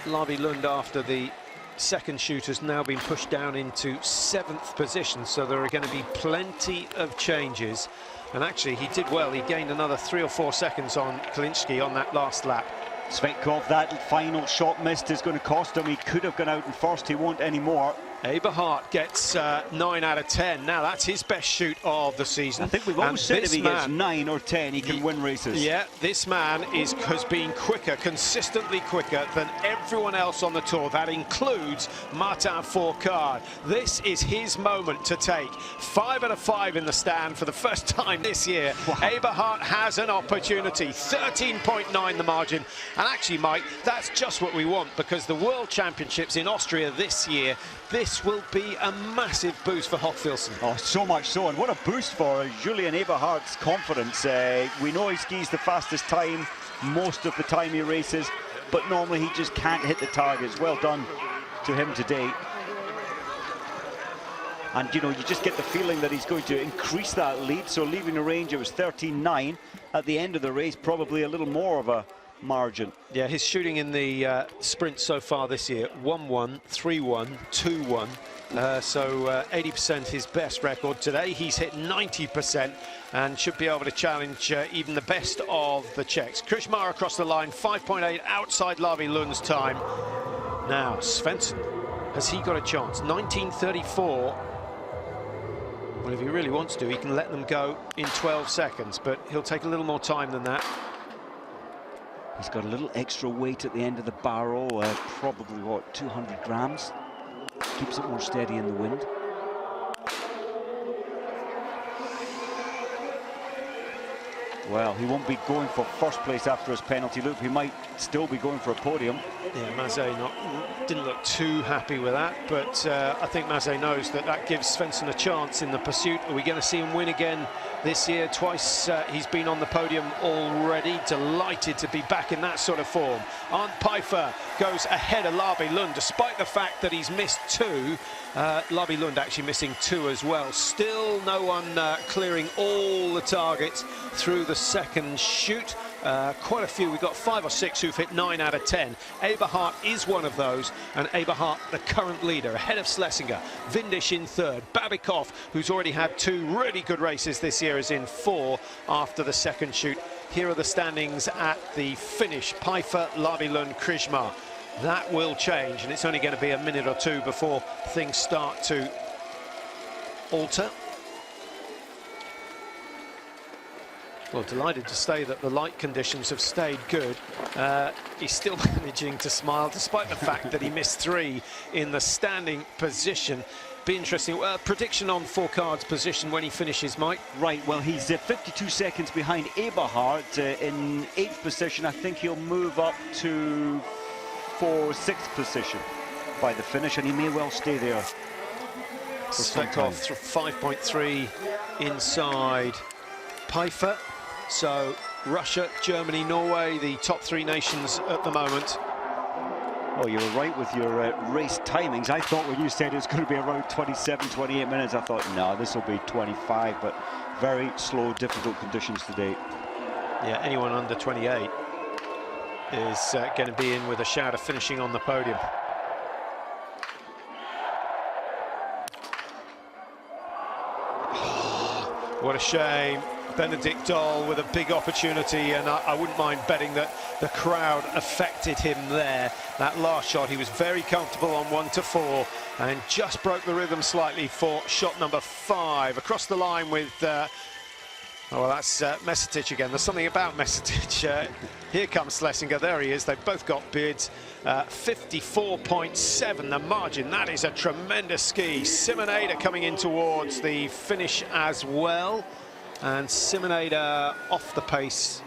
Larbe Lund, after the second shoot, has now been pushed down into 7th position, so there are going to be plenty of changes. And actually, he did well. He gained another 3 or 4 seconds on Kalinsky on that last lap. Svetkov, that final shot missed is going to cost him. He could have gone out in first, he won't anymore. Eberhardt gets 9 out of 10. Now that's his best shoot of the season. I think we've always said if he gets 9 or 10, he can win races. Yeah, this man has been quicker, consistently quicker than everyone else on the tour. That includes Martin Fourcard. This is his moment to take. 5 out of 5 in the stand for the first time this year. Wow. Eberhardt has an opportunity. 13.9 the margin. And actually, Mike, that's just what we want, because the World Championships in Austria this year, this will be a massive boost for Hochfilzen. Oh, so much so, and what a boost for Julian Eberhardt's confidence. We know he skis the fastest time most of the time he races, but normally he just can't hit the targets. Well done to him today. And, you know, you just get the feeling that he's going to increase that lead. So leaving the range, it was 13.9. At the end of the race, probably a little more of a margin. Yeah, his shooting in the sprint so far this year, 1-1, 3-1, 2-1. So 80% his best record today. He's hit 90% and should be able to challenge even the best of the Czechs. Krishmar across the line, 5.8 outside Larbe Lund's time. Now, Svensson, has he got a chance? 19:34. Well, if he really wants to, he can let them go in 12 seconds, but he'll take a little more time than that. He's got a little extra weight at the end of the barrel, probably, what, 200 grams? Keeps it more steady in the wind. Well, he won't be going for first place after his penalty loop. He might still be going for a podium. Yeah, Mazet didn't look too happy with that, but I think Mazet knows that that gives Svensson a chance in the pursuit. Are we going to see him win again this year? Twice he's been on the podium already. Delighted to be back in that sort of form. Arndt Pfeiffer goes ahead of Larbe Lund, despite the fact that he's missed 2. Larbe Lund actually missing 2 as well. Still no one clearing all the targets through the second shoot. Quite a few. We've got 5 or 6 who've hit 9 out of 10. Eberhardt is one of those, and Eberhardt the current leader, ahead of Schlesinger. Vindish in 3rd. Babikov, who's already had 2 really good races this year, is in 4 after the second shoot. Here are the standings at the finish. Pfeiffer, Larbe Lund, Krishmar. That will change, and it's only going to be a minute or 2 before things start to alter. Well, delighted to say that the light conditions have stayed good. He's still managing to smile, despite the fact that he missed 3 in the standing position. Be interesting. Prediction on Fourcard's position when he finishes, Mike? Right, well, he's 52 seconds behind Eberhardt in 8th position. I think he'll move up to 6th position by the finish, and he may well stay there. Svetkov 5.3 inside Pfeiffer. So Russia, Germany, Norway, the top 3 nations at the moment. Oh, you were right with your race timings. I thought when you said it was going to be around 27, 28 minutes, I thought, no, this will be 25, but very slow, difficult conditions today. Yeah, anyone under 28 is going to be in with a shout of finishing on the podium. What a shame. Benedict Doll with a big opportunity, and I wouldn't mind betting that the crowd affected him there. That last shot, he was very comfortable on 1-4 and just broke the rhythm slightly for shot number 5. Across the line with, oh, well, that's Mesetic again. There's something about Mesetic. Here comes Schlesinger. There he is. They've both got bids. 54.7 the margin. That is a tremendous ski. Simonada coming in towards the finish as well. And Simonada off the pace,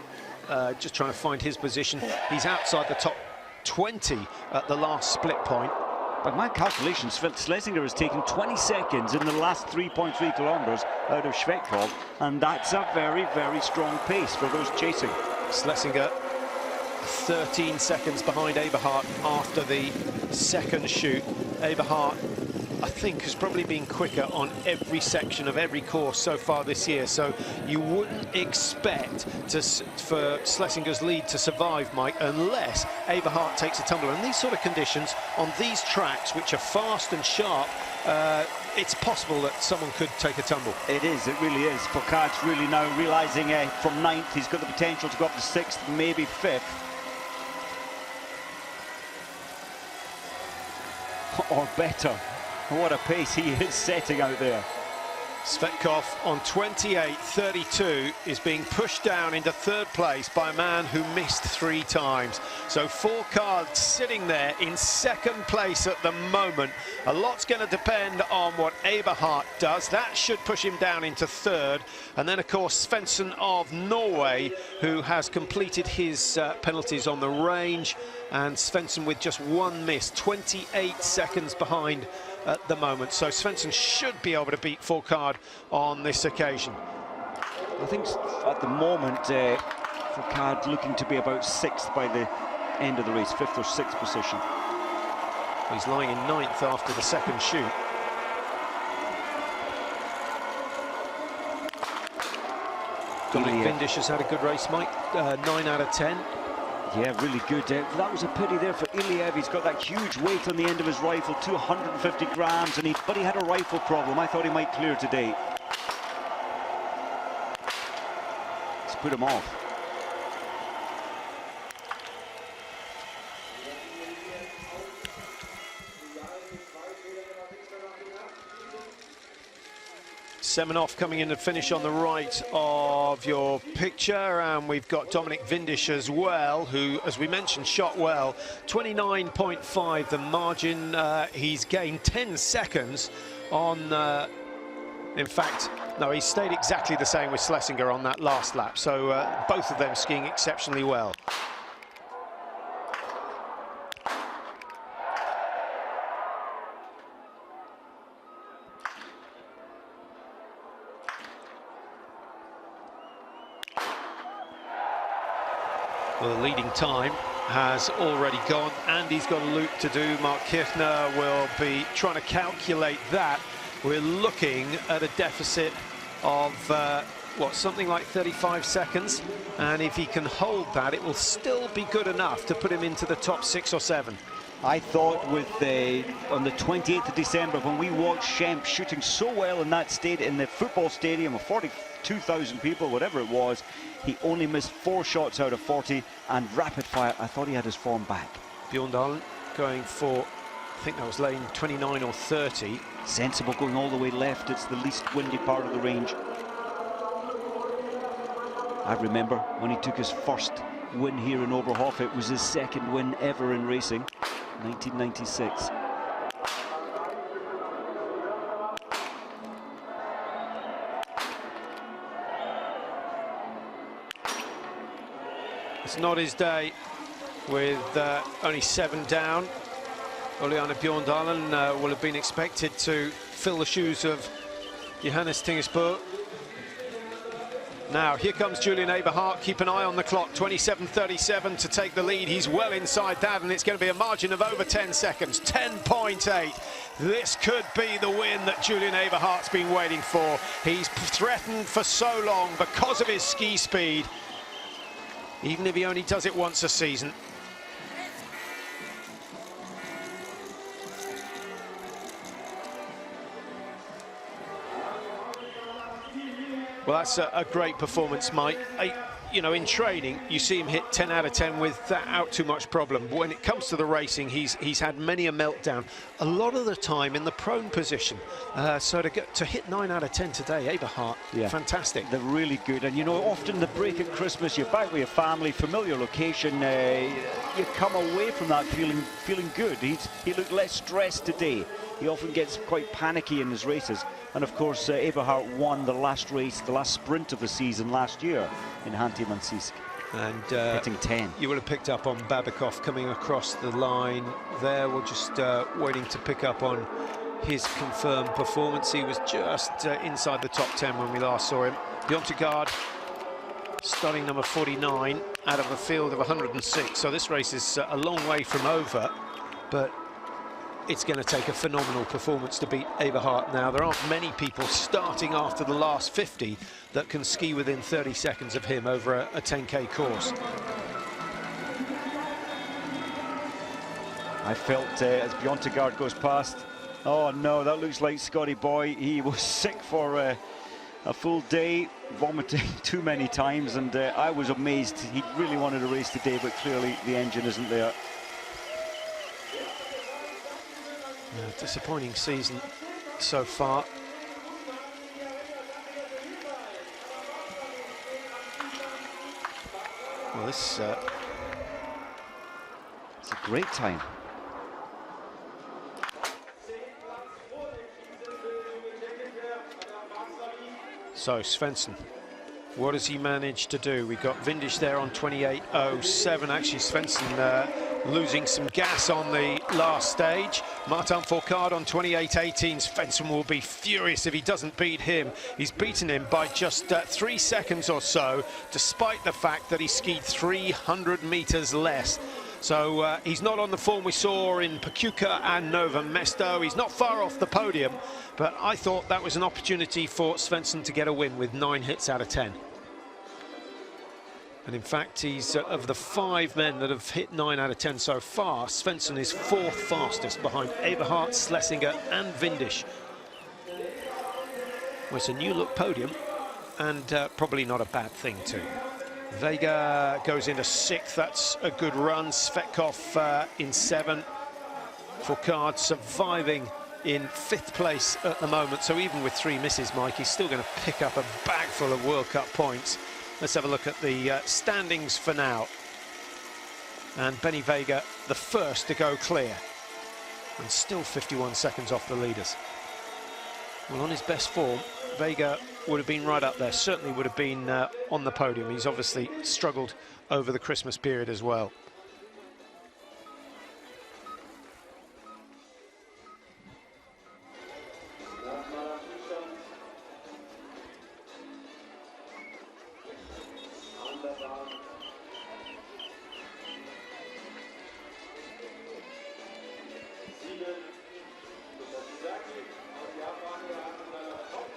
just trying to find his position. He's outside the top 20 at the last split point. By my calculations, Schlesinger has taken 20 seconds in the last 3.3 kilometers out of Schwetkov, and that's a very, very strong pace for those chasing. Schlesinger 13 seconds behind Abart after the second shoot. Abart, I think, has probably been quicker on every section of every course so far this year, so you wouldn't expect for Schlesinger's lead to survive, Mike, unless Abart takes a tumble. And these sort of conditions on these tracks, which are fast and sharp, it's possible that someone could take a tumble. It is, it really is. Fourcard's really now realising from 9th he's got the potential to go up to 6th, maybe 5th. Or better. What a pace he is setting out there. Schwetkov on 28.32 is being pushed down into 3rd place by a man who missed 3 times. So Fourcard sitting there in 2nd place at the moment. A lot's going to depend on what Abart does. That should push him down into 3rd. And then, of course, Svensson of Norway, who has completed his penalties on the range. And Svensson with just 1 miss, 28 seconds behind at the moment. So Svensson should be able to beat Fourcard on this occasion. I think at the moment Fourcard looking to be about 6th by the end of the race, 5th or 6th position. He's lying in 9th after the second shoot. Dominic Vindish has had a good race, Mike. 9 out of 10. Yeah, really good. That was a pity there for Iliev. He's got that huge weight on the end of his rifle, 250 grams, but he had a rifle problem. I thought he might clear today. Let's put him off. Semenov coming in to finish on the right of your picture, and we've got Dominic Vindish as well, who, as we mentioned, shot well. 29.5 the margin. He's gained 10 seconds on, in fact, no, he stayed exactly the same with Schlesinger on that last lap, so both of them skiing exceptionally well. Well, the leading time has already gone. Andy's got a loop to do. Mark Kirchner will be trying to calculate that. We're looking at a deficit of, what, something like 35 seconds. And if he can hold that, it will still be good enough to put him into the top 6 or 7. I thought with on the 28th of December, when we watched Schemp shooting so well in that in the football stadium of 42,000 people, whatever it was, he only missed 4 shots out of 40 and rapid fire. I thought he had his form back. Bjorndalen going for, I think that was lane 29 or 30. Sensible going all the way left. It's the least windy part of the range. I remember when he took his first win here in Oberhof. It was his 2nd win ever in racing, 1996. It's not his day with only 7 down. Oleana Bjorndalen will have been expected to fill the shoes of Johannes Tingesbø. Now, here comes Julian Eberhardt. Keep an eye on the clock. 27:37 to take the lead. He's well inside that, and it's going to be a margin of over 10 seconds. 10.8. This could be the win that Julian Eberhardt's been waiting for. He's threatened for so long because of his ski speed, even if he only does it once a season. Well, that's a great performance, Mike. You know, in training, you see him hit 10 out of 10 without too much problem. But when it comes to the racing, he's had many a meltdown, a lot of the time in the prone position. So to hit 9 out of 10 today, Eberhardt, yeah, fantastic. They're really good. And, you know, often the break at Christmas, you're back with your family, familiar location, you come away from that feeling good. He looked less stressed today. He often gets quite panicky in his races. And of course, Eberhardt won the last race, the last sprint of the season last year in Hanty-Mansijsk. And hitting 10. You would have picked up on Babikov coming across the line there. We're just waiting to pick up on his confirmed performance. He was just inside the top 10 when we last saw him. Biathlon, starting number 49 out of a field of 106. So this race is a long way from over, but it's going to take a phenomenal performance to beat Eberhardt now. There aren't many people starting after the last 50 that can ski within 30 seconds of him over a 10K course. I felt as Biathlon goes past, oh no, that looks like Scotty Boy. He was sick for a full day, vomiting too many times, and I was amazed. He really wanted to race today, but clearly the engine isn't there. Yeah, disappointing season so far. Well, this it's a great time. So Svensson, what does he manage to do? We've got Vindish there on 28.07. Actually, Svensson losing some gas on the last stage. Martin Fourcard on 28.18. Svensson will be furious if he doesn't beat him. He's beaten him by just 3 seconds or so, despite the fact that he skied 300 meters less. So he's not on the form we saw in Pachuca and Novo Mesto. He's not far off the podium, but I thought that was an opportunity for Svensson to get a win with 9 hits out of 10. And in fact, he's of the 5 men that have hit 9 out of 10 so far, Svensson is 4th fastest behind Eberhardt, Schlesinger and Vindish. Well, it's a new look podium, and probably not a bad thing too. Vega goes into 6th, that's a good run. Svetkov in 7th. Fourcard surviving in 5th place at the moment, so even with 3 misses, Mike, he's still going to pick up a bag full of World Cup points. Let's have a look at the standings for now. And Benny Vega, the first to go clear, and still 51 seconds off the leaders. Well, on his best form, Vega would have been right up there, certainly would have been on the podium. He's obviously struggled over the Christmas period as well.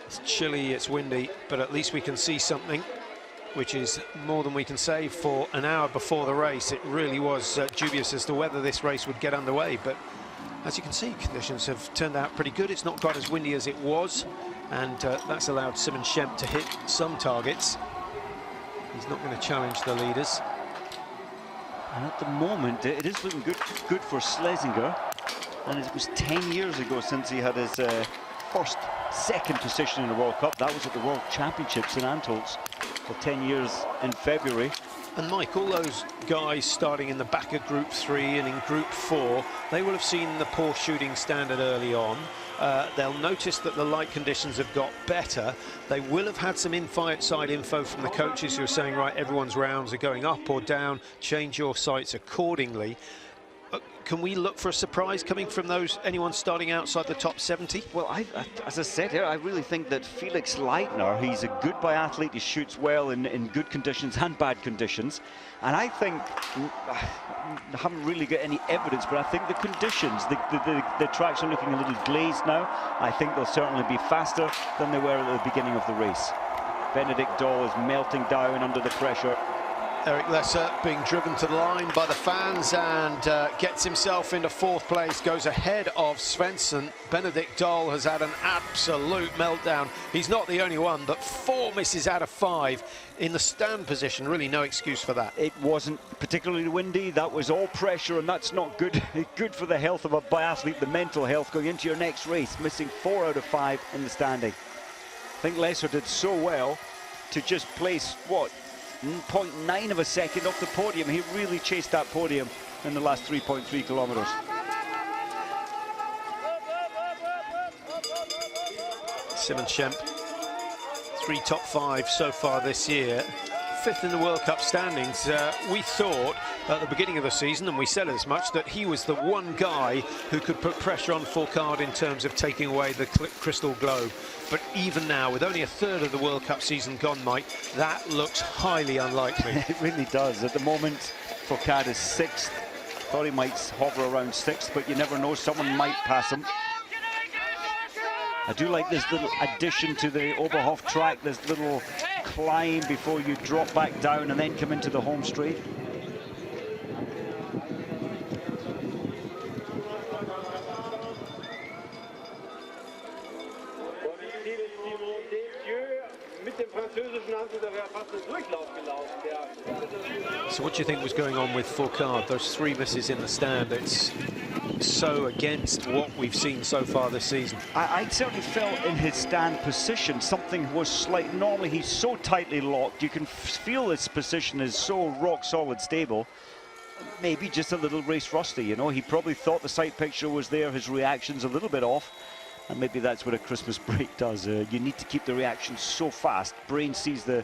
It's chilly, it's windy, but at least we can see something, which is more than we can say for an hour before the race. It really was dubious as to whether this race would get underway, but as you can see, conditions have turned out pretty good. It's not quite as windy as it was, and that's allowed Simon Schemp to hit some targets. He's not going to challenge the leaders. And at the moment, it is looking good for Schlesinger, and it was 10 years ago since he had his second position in the World Cup. That was at the World Championships in Antholz for 10 years in February. And Mike, all those guys starting in the back of Group 3 and in Group 4, they will have seen the poor shooting standard early on. They'll notice that the light conditions have got better. They will have had some inside info from the coaches who are saying, right, everyone's rounds are going up or down, change your sights accordingly. Can we look for a surprise coming from anyone starting outside the top 70? Well, as I said here, I really think that Felix Leitner, he's a good biathlete. He shoots well in good conditions and bad conditions. And I think, I haven't really got any evidence, but I think the conditions, the tracks are looking a little glazed now. I think they'll certainly be faster than they were at the beginning of the race. Benedikt Dahl is melting down under the pressure. Eric Lesser being driven to the line by the fans and gets himself into 4th place, goes ahead of Svensson. Benedikt Dahl has had an absolute meltdown. He's not the only one, but 4 misses out of 5 in the stand position. Really no excuse for that. It wasn't particularly windy. That was all pressure, and that's not good. Good for the health of a biathlete, the mental health going into your next race. Missing 4 out of 5 in the standing. I think Lesser did so well to just place, what, 0.9 of a second off the podium. He really chased that podium in the last 3.3 kilometers. Simon Schemp, 3 top 5 so far this year. 5th in the World Cup standings. We thought at the beginning of the season, and we said as much, that he was the one guy who could put pressure on Fourcard in terms of taking away the crystal globe. But even now, with only 1/3 of the World Cup season gone, Mike, that looks highly unlikely. It really does. At the moment, Fourcard is 6th. Thought he might hover around 6th, but you never know, someone might pass him. I do like this little addition to the Oberhof track, this little climb before you drop back down and then come into the home straight. So what do you think was going on with Fourcard? Those 3 misses in the stand, it's so against what we've seen so far this season. I certainly felt in his stand position something was slight. Normally he's so tightly locked, you can feel his position is so rock solid stable. Maybe just a little race rusty, you know. He probably thought the sight picture was there, his reaction's a little bit off, and maybe that's what a Christmas break does. You need to keep the reaction so fast. Brain sees the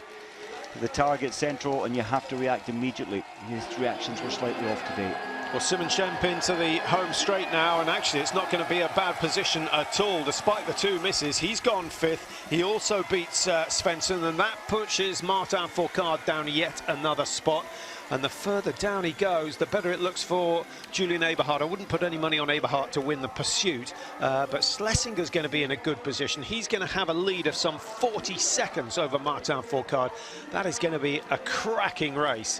target central and you have to react immediately. His reactions were slightly off today. Well, Simon Schemp into the home straight now, and actually it's not going to be a bad position at all, despite the 2 misses. He's gone 5th. He also beats Svensson, and that pushes Martin Fourcard down yet another spot. And the further down he goes, the better it looks for Julian Eberhardt. I wouldn't put any money on Eberhardt to win the pursuit, but Schlesinger's going to be in a good position. He's going to have a lead of some 40 seconds over Martin Fourcard. That is going to be a cracking race.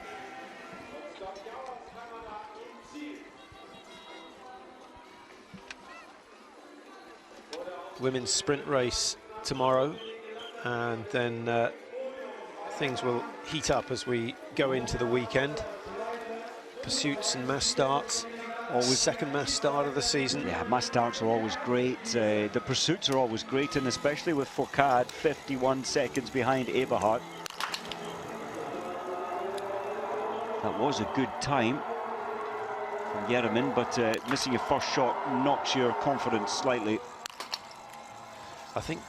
Women's sprint race tomorrow, and then things will heat up as we go into the weekend. Pursuits and mass starts, always second mass start of the season. Yeah, mass starts are always great. The pursuits are always great, and especially with Fourcard 51 seconds behind Eberhardt. That was a good time from Yeremin, but missing your first shot knocks your confidence slightly. I think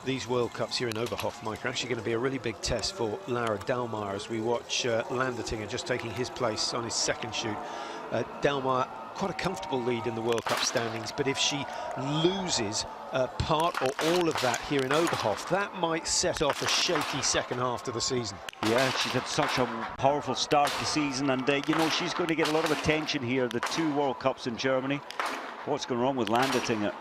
these World Cups here in Oberhof, Mike, are actually going to be a really big test for Laura Dalmar as we watch Landertinger just taking his place on his 2nd shoot. Dalmar, quite a comfortable lead in the World Cup standings, but if she loses part or all of that here in Oberhof, that might set off a shaky second half to the season. Yeah, she's had such a powerful start to the season, and you know, she's going to get a lot of attention here. The 2 World Cups in Germany. What's going wrong with Landertinger?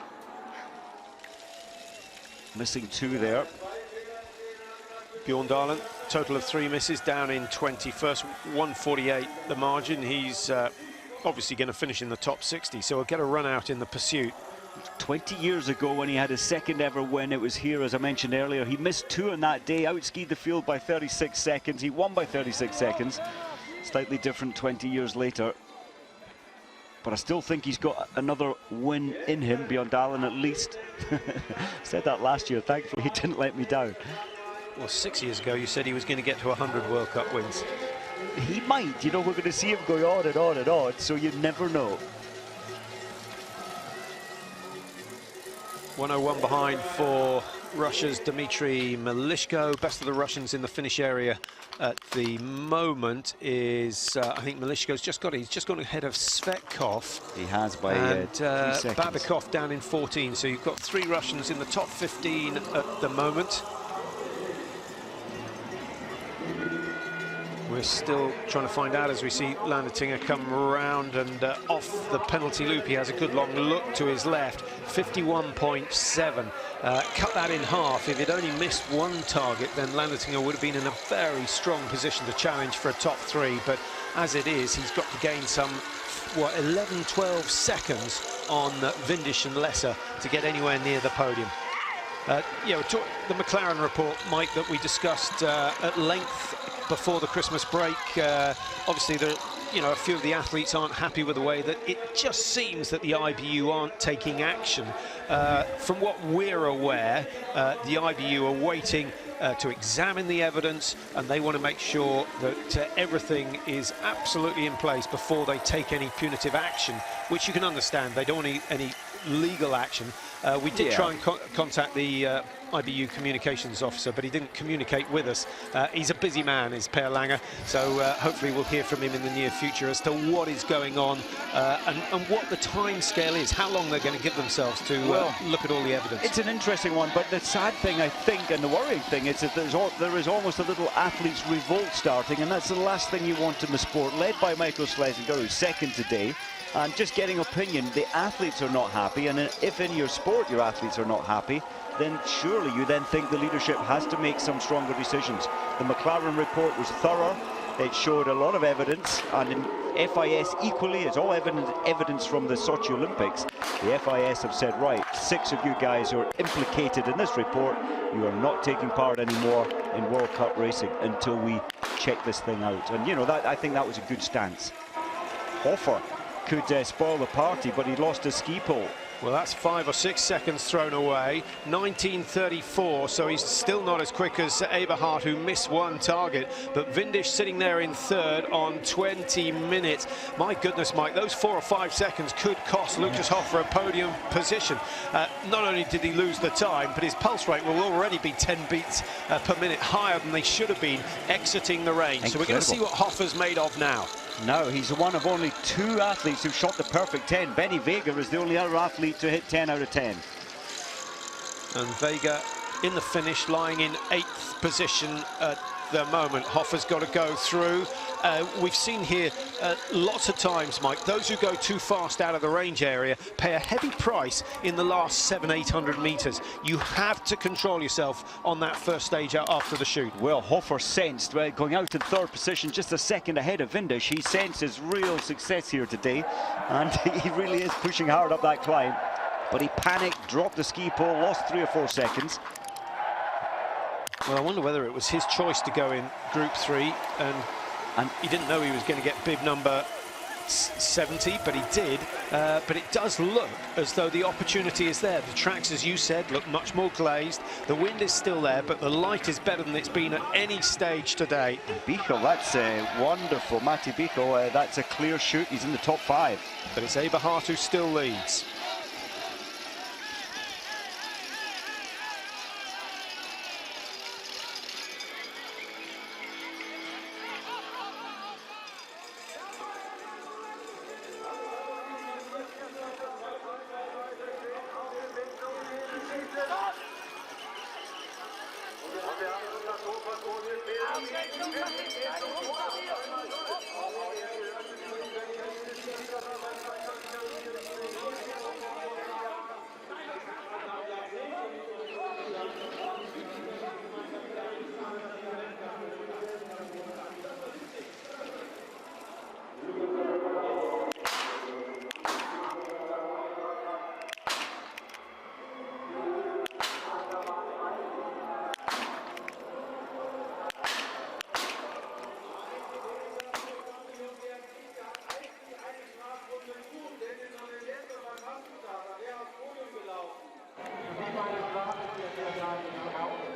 Missing 2 there. Bjorn Dahlen, total of 3 misses, down in 21st, 148 the margin. He's obviously going to finish in the top 60, so he'll get a run out in the pursuit. 20 years ago when he had his 2nd ever win, it was here, as I mentioned earlier. He missed 2 on that day, outskied the field by 36 seconds. He won by 36 seconds. Slightly different 20 years later. But I still think he's got another win in him, Bjorn Dahlen at least. Said that last year, thankfully he didn't let me down. Well, 6 years ago you said he was going to get to 100 World Cup wins. He might, you know, we're going to see him going on and on and on, so you never know. 101 behind for Russia's Dmitry Melishko. Best of the Russians in the finish area at the moment is, I think Melishko's he's just gone ahead of Svetkov. He has by and 3 seconds. Babikov down in 14, so you've got 3 Russians in the top 15 at the moment. We're still trying to find out as we see Landertinger come around and off the penalty loop. He has a good long look to his left, 51.7. Cut that in half. If he'd only missed one target, then Landertinger would have been in a very strong position to challenge for a top 3. But as it is, he's got to gain some, 11, 12 seconds on Windisch and Lesser to get anywhere near the podium. The McLaren report, Mike, that we discussed at length before the Christmas break. Obviously, a few of the athletes aren't happy with the way that it just seems that the IBU aren't taking action. From what we're aware, the IBU are waiting to examine the evidence, and they want to make sure that everything is absolutely in place before they take any punitive action, which you can understand. They don't want any legal action. We did try and contact the IBU communications officer, but he didn't communicate with us. He's a busy man, is Per Lange, so hopefully we'll hear from him in the near future as to what is going on and what the time scale is, how long they're going to give themselves to look at all the evidence. It's an interesting one, but the sad thing, I think, and the worrying thing is that there is almost a little athletes' revolt starting, and that's the last thing you want in the sport, led by Michael Schlesinger, who's second today. And just getting opinion, the athletes are not happy, and if in your sport your athletes are not happy, then surely you then think the leadership has to make some stronger decisions. The McLaren report was thorough. It showed a lot of evidence, and in FIS equally, it's all evidence from the Sochi Olympics. The FIS have said, right, 6 of you guys who are implicated in this report, you are not taking part anymore in World Cup racing until we check this thing out. And I think that was a good stance. Hofer could spoil the party, but he lost his ski pole. Well, that's 5 or 6 seconds thrown away. 19:34, so he's still not as quick as Eberhard, who missed one target. But Windisch sitting there in third on 20 minutes. My goodness, Mike, those 4 or 5 seconds could cost Lucas Hofer a podium position. Not only did he lose the time, but his pulse rate will already be 10 beats per minute higher than they should have been exiting the range. Incredible. So we're going to see what Hofer's made of now. No, he's one of only 2 athletes who shot the perfect 10. Benny Vega is the only other athlete to hit 10 out of 10. And Vega in the finish, lying in 8th position at the moment. Hofer's got to go through. We've seen here lots of times, Mike, those who go too fast out of the range area pay a heavy price in the last 700-800 meters. You have to control yourself on that first stage out after the shoot. Well, Hofer sensed, going out in 3rd position, just a second ahead of Windisch. He sensed his real success here today, and he really is pushing hard up that climb. But he panicked, dropped the ski pole, lost 3 or 4 seconds. Well, I wonder whether it was his choice to go in Group 3, and he didn't know he was going to get bib number 70, but he did. But it does look as though the opportunity is there. The tracks, as you said, look much more glazed. The wind is still there, but the light is better than it's been at any stage today. Bichel, that's wonderful. Matti Bichel, that's a clear shoot. He's in the top 5. But it's Eberhard who still leads.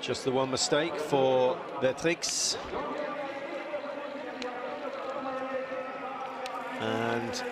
Just the one mistake for Beatrix. And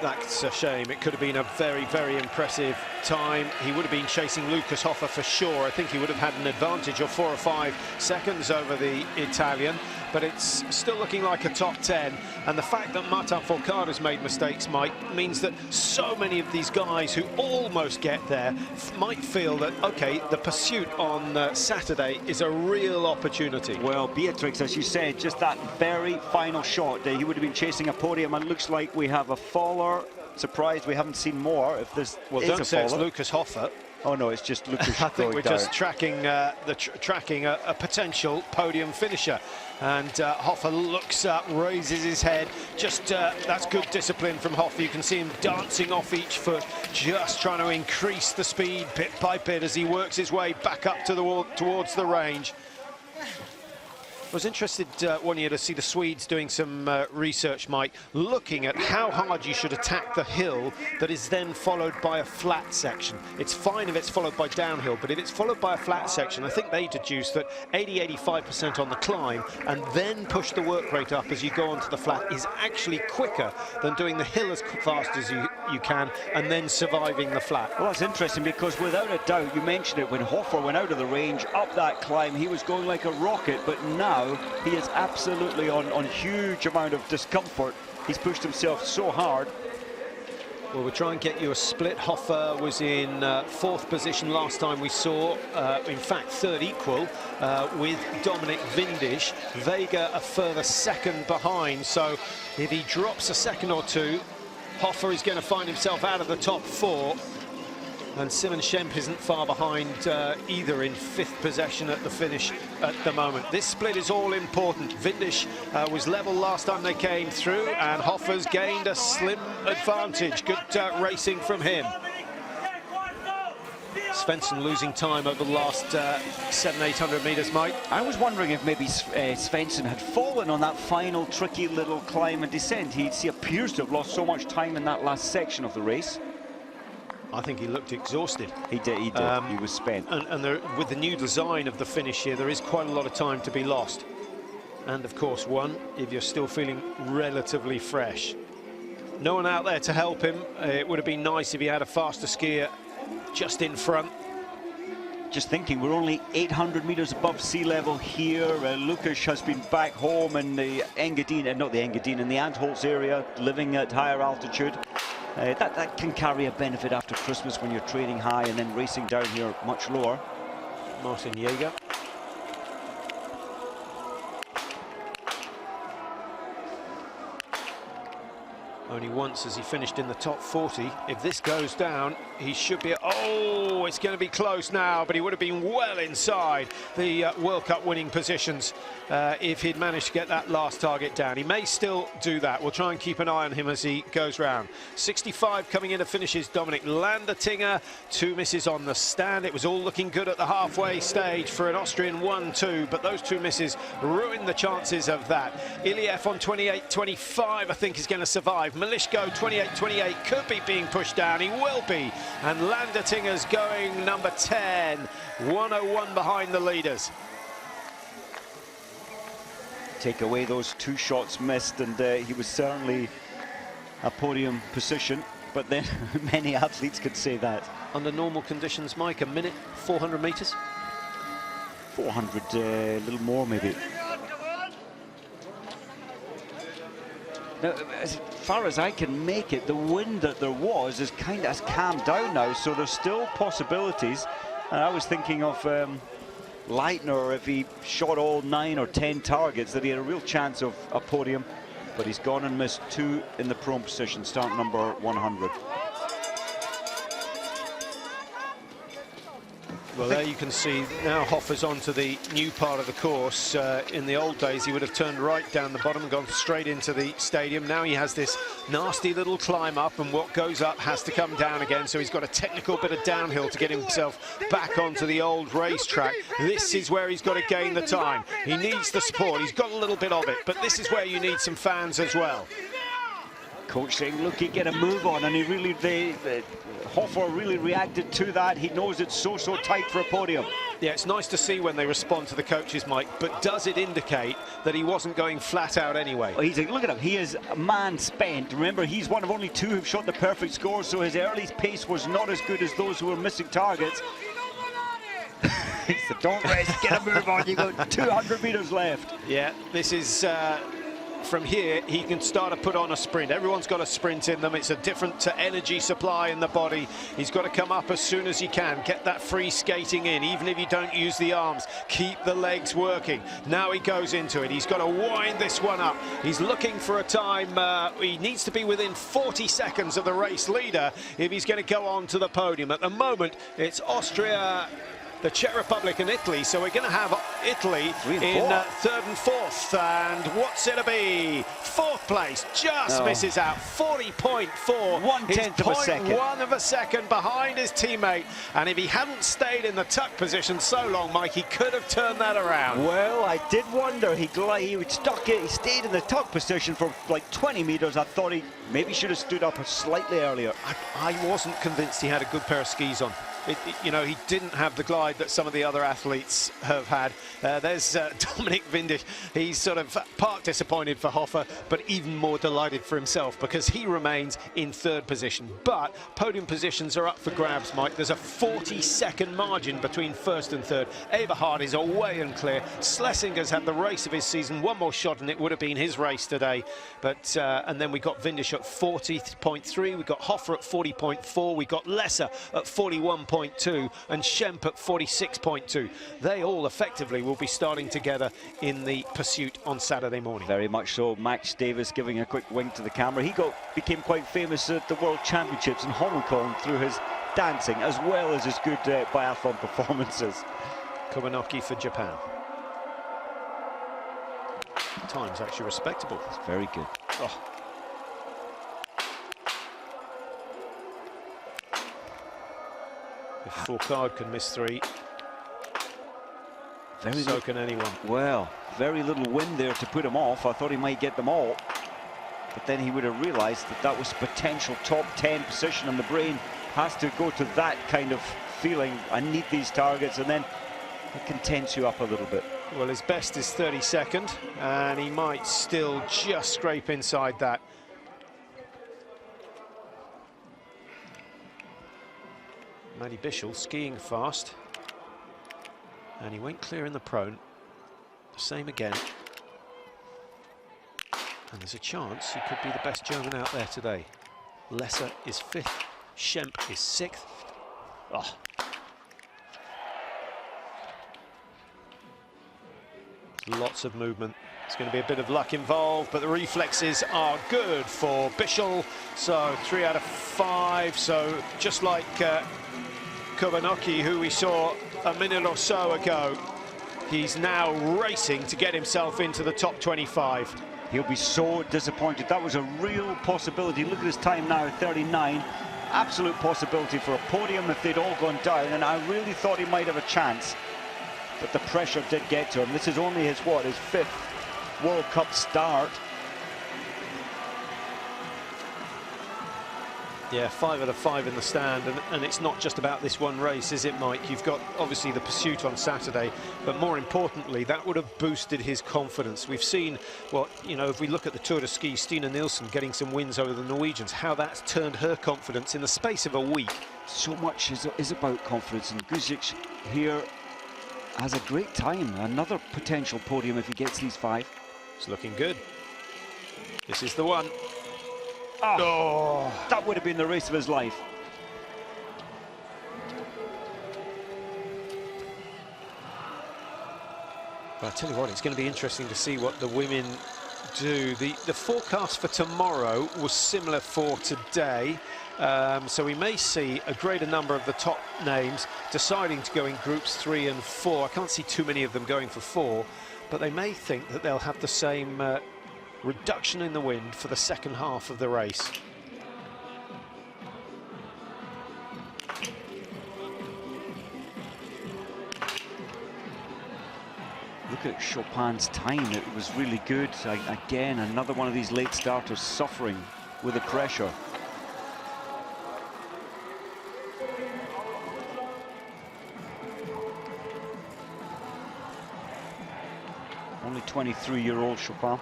that's a shame. It could have been a very, very impressive time. He would have been chasing Lucas Hoffer for sure. I think he would have had an advantage of 4 or 5 seconds over the Italian, but it's still looking like a top 10. And the fact that Martin Fourcard has made mistakes, Mike, means that so many of these guys who almost get there might feel that, okay, the pursuit on Saturday is a real opportunity. Well, Beatrix, as you said, just that very final shot, he would have been chasing a podium, and looks like we have a faller. Surprised we haven't seen more. If this well, is don't a say faller. it's Lucas Hoffer. Oh no, it's just Lucas. I think we're down. just tracking tracking a potential podium finisher, and Hoffer looks up, raises his head. Just that's good discipline from Hoffer. You can see him dancing off each foot, just trying to increase the speed bit by bit as he works his way back up to towards the range. I was interested one year to see the Swedes doing some research, Mike, looking at how hard you should attack the hill that is then followed by a flat section. It's fine if it's followed by downhill, but if it's followed by a flat section, I think they deduce that 80–85% on the climb and then push the work rate up as you go onto the flat is actually quicker than doing the hill as fast as you can and then surviving the flat. Well, that's interesting, because without a doubt, you mentioned it, when Hoffer went out of the range, up that climb, he was going like a rocket, but now he is absolutely on huge amount of discomfort. He's pushed himself so hard. Well, we'll try and get you a split. Hoffer was in 4th position last time we saw, in fact 3rd equal with Dominic Vindisch. Vega a further 2nd behind, so if he drops a second or two, Hoffer is going to find himself out of the top 4. And Simon Schemp isn't far behind either, in 5th position at the finish at the moment. This split is all important. Vindisch was level last time they came through, and Hoffer's gained a slim advantage. Good racing from him. Svensson losing time over the last 700–800 metres, Mike. I was wondering if maybe Svensson had fallen on that final tricky little climb and descent. He appears to have lost so much time in that last section of the race. I think he looked exhausted. He did. He was spent. And with the new design of the finish here, there is quite a lot of time to be lost. And of course, if you're still feeling relatively fresh. No one out there to help him. It would have been nice if he had a faster skier just in front. Just thinking, we're only 800 metres above sea level here. Lucas has been back home in the Engadine, not the Engadine, in the Antholz area, living at higher altitude. That can carry a benefit after Christmas when you're training high and then racing down here much lower. Martin Jaeger. Only once has he finished in the top 40. If this goes down, he should be... Oh, it's going to be close now, but he would have been well inside the World Cup winning positions if he'd managed to get that last target down. He may still do that. We'll try and keep an eye on him as he goes round. 65 coming in to finishes Dominic Landertinger. 2 misses on the stand. It was all looking good at the halfway stage for an Austrian 1-2, but those 2 misses ruined the chances of that. Iliev on 28.25, I think, is going to survive. Malishko 28.28 could be being pushed down. He will be. And Landertinger's going number 10. 101 behind the leaders. Take away those 2 shots missed, and he was certainly a podium position, but then many athletes could say that. Under normal conditions, Mike, a minute, 400 metres? 400, a little more maybe. Now, as far as I can make it, the wind that there was has calmed down now, so there's still possibilities. And I was thinking of Leitner, if he shot all 9 or 10 targets, that he had a real chance of a podium, but he's gone and missed 2 in the prone position, start number 100. Well, there you can see now Hoffer's onto the new part of the course. In the old days, he would have turned right down the bottom and gone straight into the stadium. Now he has this nasty little climb up, and what goes up has to come down again. So he's got a technical bit of downhill to get himself back onto the old racetrack. This is where he's got to gain the time. He needs the support. He's got a little bit of it, but this is where you need some fans as well. Coach saying, look, he get a move on, and he really, Hofer really reacted to that. He knows it's so tight for a podium. Yeah, it's nice to see when they respond to the coaches, Mike, but does it indicate that he wasn't going flat out anyway? Well, look at him, he is a man spent. Remember, he's one of only two who've shot the perfect score, so his early pace was not as good as those who were missing targets. He said, don't rest, get a move on, you've got 200 meters left. Yeah, this is... from here, he can start to put on a sprint. Everyone's got a sprint in them. It's a different energy supply in the body. He's got to come up as soon as he can. Get that free skating in, even if you don't use the arms. Keep the legs working. Now he goes into it. He's got to wind this one up. He's looking for a time. He needs to be within 40 seconds of the race leader if he's going to go on to the podium. At the moment, it's Austria, the Czech Republic and Italy, so we're going to have Italy in third and fourth, and what's it to be? Fourth place, just misses out, 40.4. 1/10 of a second. 0.1 of a second behind his teammate, and if he hadn't stayed in the tuck position so long, Mike, he could have turned that around. Well, I did wonder, he stuck it, he stayed in the tuck position for like 20 meters. I thought he maybe should have stood up slightly earlier. I wasn't convinced he had a good pair of skis on. You know, he didn't have the glide that some of the other athletes have had. There's Dominic Vindisch. He's sort of part disappointed for Hofer, but even more delighted for himself because he remains in third position. But podium positions are up for grabs, Mike. There's a 40-second margin between first and third. Eberhard is away and clear. Schlesinger's had the race of his season. One more shot and it would have been his race today. But and then we got Vindisch at 40.3. We got Hofer at 40.4. We got Lesser at 41.2 and Schemp at 46.2. They all effectively will be starting together in the pursuit on Saturday morning. Very much so. Max Davis giving a quick wink to the camera. He became quite famous at the World Championships in Hong Kong through his dancing as well as his good biathlon performances. Kobayashi for Japan. Time's actually respectable. It's very good. Oh. If Fourcard can miss three, so can anyone. Well, very little wind there to put him off. I thought he might get them all, but then he would have realized that that was potential top 10 position, and the brain has to go to that kind of feeling. I need these targets, and then it can tense you up a little bit. Well, his best is 32nd, and he might still just scrape inside that. Matty Bischel skiing fast, and he went clear in the prone. The same again, and there's a chance he could be the best German out there today. Lesser is 5th, Schemp is 6th. Oh. Lots of movement. It's going to be a bit of luck involved, but the reflexes are good for Bischel. So 3 out of 5. So just like Kobayashi, who we saw a minute or so ago, he's now racing to get himself into the top 25. He'll be so disappointed. That was a real possibility. Look at his time now, 39. Absolute possibility for a podium if they'd all gone down, and I really thought he might have a chance. But the pressure did get to him. This is only his, what, his 5th World Cup start. Yeah, 5 out of 5 in the stand, and it's not just about this one race, is it, Mike? You've got, obviously, the pursuit on Saturday, but more importantly, that would have boosted his confidence. We've seen, well, you know, if we look at the Tour de Ski, Stina Nielsen getting some wins over the Norwegians, how that's turned her confidence in the space of a week. So much is about confidence, and Guzic here has a great time. Another potential podium if he gets these 5. It's looking good. This is the one. Oh, that would have been the race of his life. But I tell you what, it's going to be interesting to see what the women do. The forecast for tomorrow was similar for today. So we may see a greater number of the top names deciding to go in groups 3 and 4. I can't see too many of them going for 4, but they may think that they'll have the same reduction in the wind for the second half of the race. Look at Chopin's time, it was really good. Again, another one of these late starters suffering with the pressure. Only 23-year-old Chopin,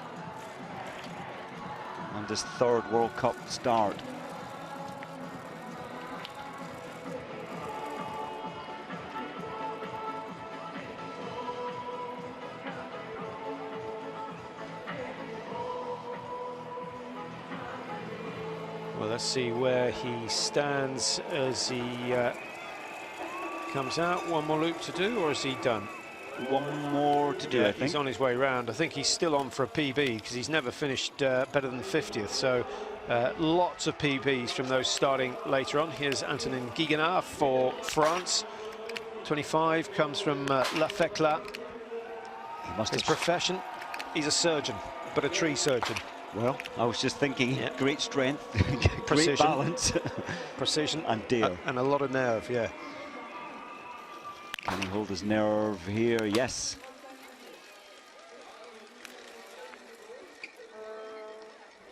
and his third World Cup start. Well, let's see where he stands as he comes out. One more loop to do, or is he done? One more to do, I think. He's on his way round. I think he's still on for a PB because he's never finished better than 50th. So lots of PBs from those starting later on. Here's Antonin Guiganard for France. 25 comes from La Fecla. His profession, he's a surgeon, but a tree surgeon. Well, I was just thinking, great strength, great balance, precision, and dare, and a lot of nerve. Yeah. Can he hold his nerve here? Yes.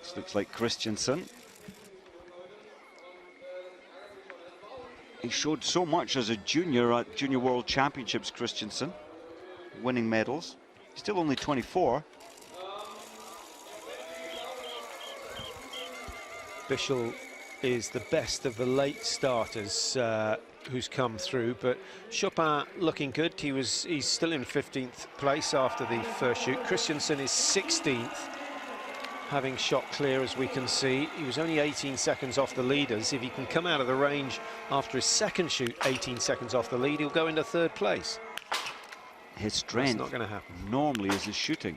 This looks like Christensen. He showed so much as a junior at Junior World Championships, Christensen, winning medals. Still only 24. Bischel is the best of the late starters who's come through, but Chopin looking good. He's still in 15th place after the first shoot. Christensen is 16th, having shot clear, as we can see. He was only 18 seconds off the leaders. If he can come out of the range after his second shoot 18 seconds off the lead, he'll go into third place. His strength That's not going to happen normally is his shooting.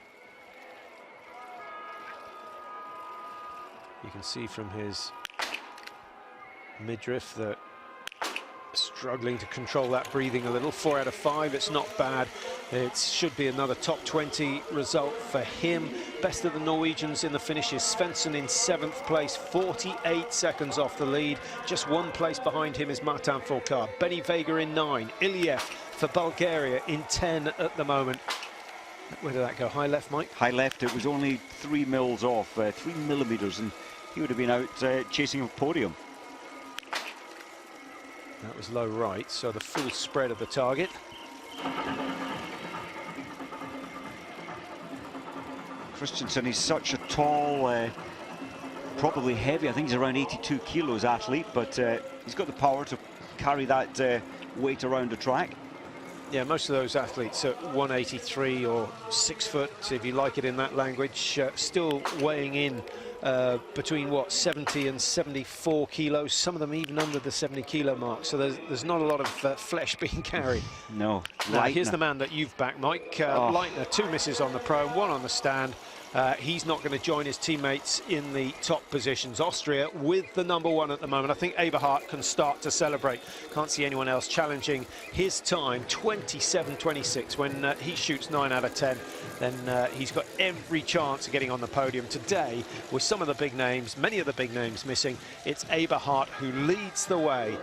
You can see from his midriff that struggling to control that breathing a little. 4 out of 5, it's not bad. It should be another top 20 result for him. Best of the Norwegians in the finishes. Svensson in 7th place, 48 seconds off the lead. Just 1 place behind him is Martin Fourcard. Benny Vega in 9. Iliev for Bulgaria in 10 at the moment. Where did that go? High left, Mike? High left. It was only 3 mils off, 3 millimeters, and he would have been out chasing a podium. That was low right, so the full spread of the target. Christensen, he's such a tall, probably heavy, I think he's around 82 kilos athlete, but he's got the power to carry that weight around the track. Yeah, most of those athletes at 183 or 6 foot, if you like it in that language, still weighing in between, what, 70 and 74 kilos, some of them even under the 70 kilo mark, so there's not a lot of flesh being carried. No. Now, here's the man that you've backed, Mike. Leitner, 2 misses on the pro, 1 on the stand. He's not going to join his teammates in the top positions. Austria with the #1 at the moment. I think Abart can start to celebrate. Can't see anyone else challenging his time, 27-26. When he shoots 9 out of 10, then he's got every chance of getting on the podium. Today, with some of the big names, many of the big names missing, it's Abart who leads the way.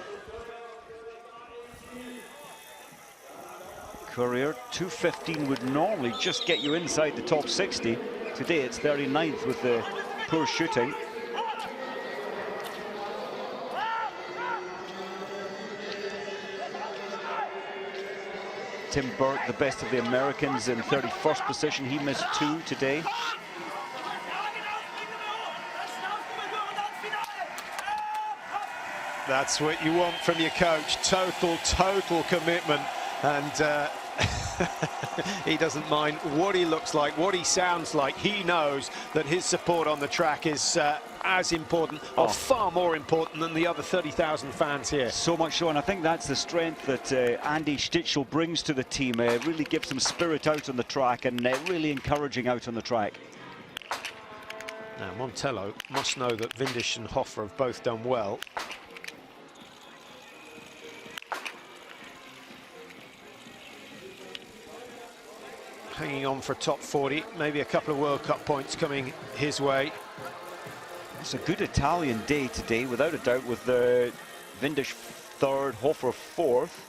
Courier, 2:15 would normally just get you inside the top 60. Today it's 39th with the poor shooting. Tim Burke, the best of the Americans, in 31st position. He missed 2 today. That's what you want from your coach. Total commitment. And he doesn't mind what he looks like, what he sounds like. He knows that his support on the track is as important, or far more important, than the other 30,000 fans here. So much so, and I think that's the strength that Andy Stitchel brings to the team. Really gives some spirit out on the track, and really encouraging out on the track. Now, Montello must know that Windisch and Hofer have both done well. Hanging on for top 40, maybe a couple of World Cup points coming his way. It's a good Italian day today, without a doubt, with the Windisch 3rd, Hofer 4th.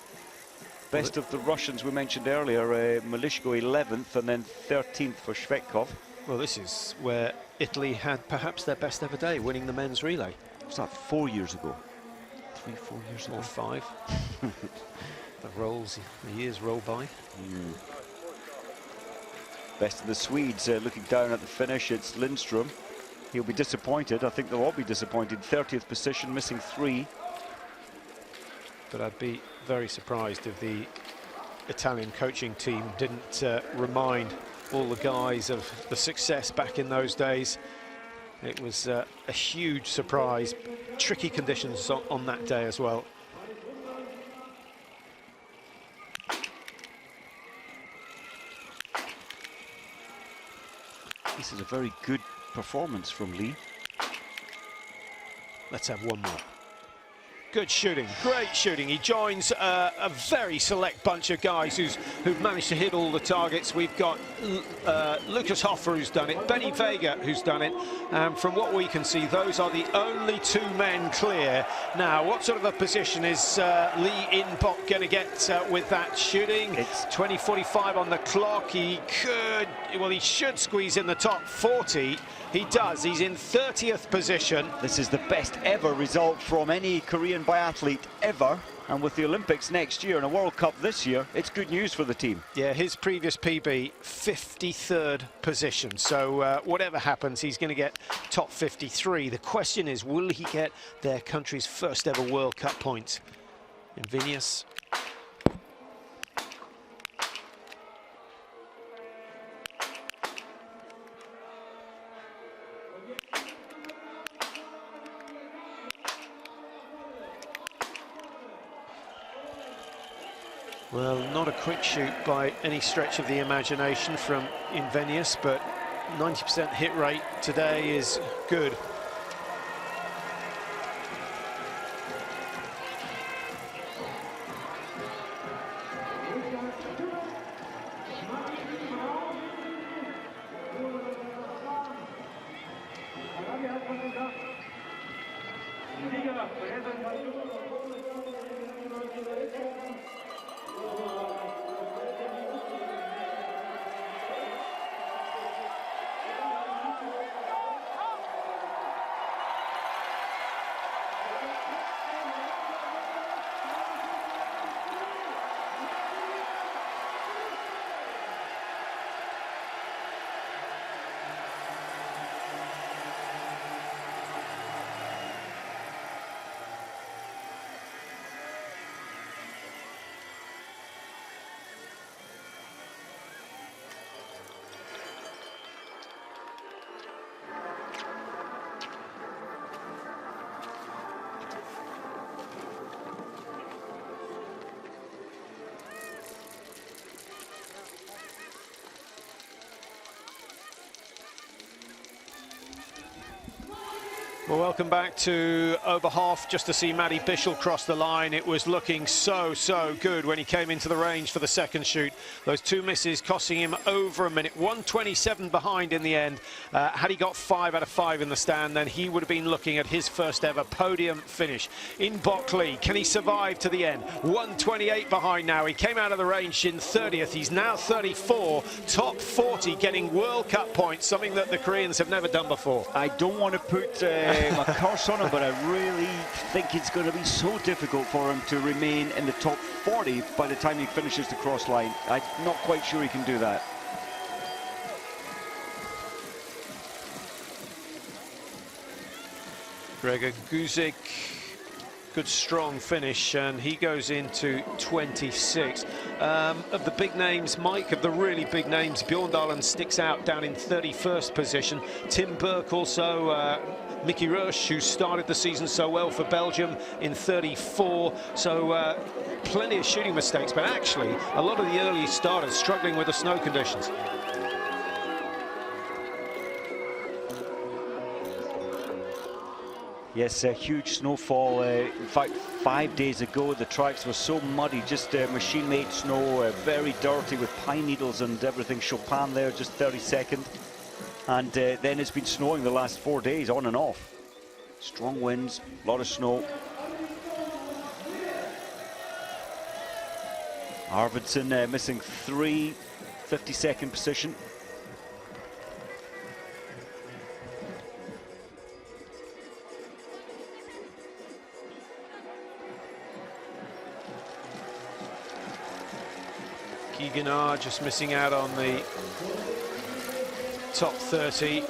Best of the Russians we mentioned earlier, Malishko 11th, and then 13th for Shvetkov. Well, this is where Italy had perhaps their best ever day, winning the men's relay. Was that 4 years ago? 3, 4 years ago? Or 5. The years roll by. Best of the Swedes looking down at the finish. It's Lindström. He'll be disappointed. I think they'll all be disappointed. 30th position, missing 3. But I'd be very surprised if the Italian coaching team didn't remind all the guys of the success back in those days. It was a huge surprise. Tricky conditions on that day as well. This is a very good performance from Lee. Let's have one more. Good shooting, great shooting. He joins a very select bunch of guys who've managed to hit all the targets. We've got Lucas Hoffer, who's done it, Benny Vega, who's done it. From what we can see, those are the only 2 men clear. Now, what sort of a position is Lee Inbok going to get with that shooting? It's 20:45 on the clock. He should squeeze in the top 40. He does. He's in 30th position. This is the best ever result from any Korean biathlete ever. And with the Olympics next year and a World Cup this year, it's good news for the team. Yeah, his previous PB, 53rd position. So whatever happens, he's going to get top 53. The question is, will he get their country's first ever World Cup points? In Vilnius. Well, not a quick shoot by any stretch of the imagination from Invenius, but 90% hit rate today is good. Well, welcome back to Oberhof. Just to see Matty Bischel cross the line, it was looking so good when he came into the range for the second shoot. Those 2 misses costing him over a minute. 1:27 behind in the end. Had he got 5 out of 5 in the stand, then he would have been looking at his first ever podium finish. In Lee, can he survive to the end? 1:28 behind now. He came out of the range in 30th. He's now 34. Top 40, getting World Cup points, something that the Koreans have never done before. I don't want to put my curse on him, but I really think it's going to be so difficult for him to remain in the top 40 by the time he finishes the cross line. I'm not quite sure he can do that. Gregor Guzik, good strong finish, and he goes into 26. Of the big names, Mike, of the really big names, Bjorndalen sticks out down in 31st position. Tim Burke also, Mickey Rush, who started the season so well for Belgium, in 34. So plenty of shooting mistakes, but actually a lot of the early starters struggling with the snow conditions. Yes, a huge snowfall. In fact, 5 days ago, the tracks were so muddy, just machine-made snow, very dirty with pine needles and everything. Chopin there, just 32nd. And then it's been snowing the last 4 days, on and off. Strong winds, a lot of snow. Arvidsson missing 3, 52nd position. Guiganard just missing out on the top 30.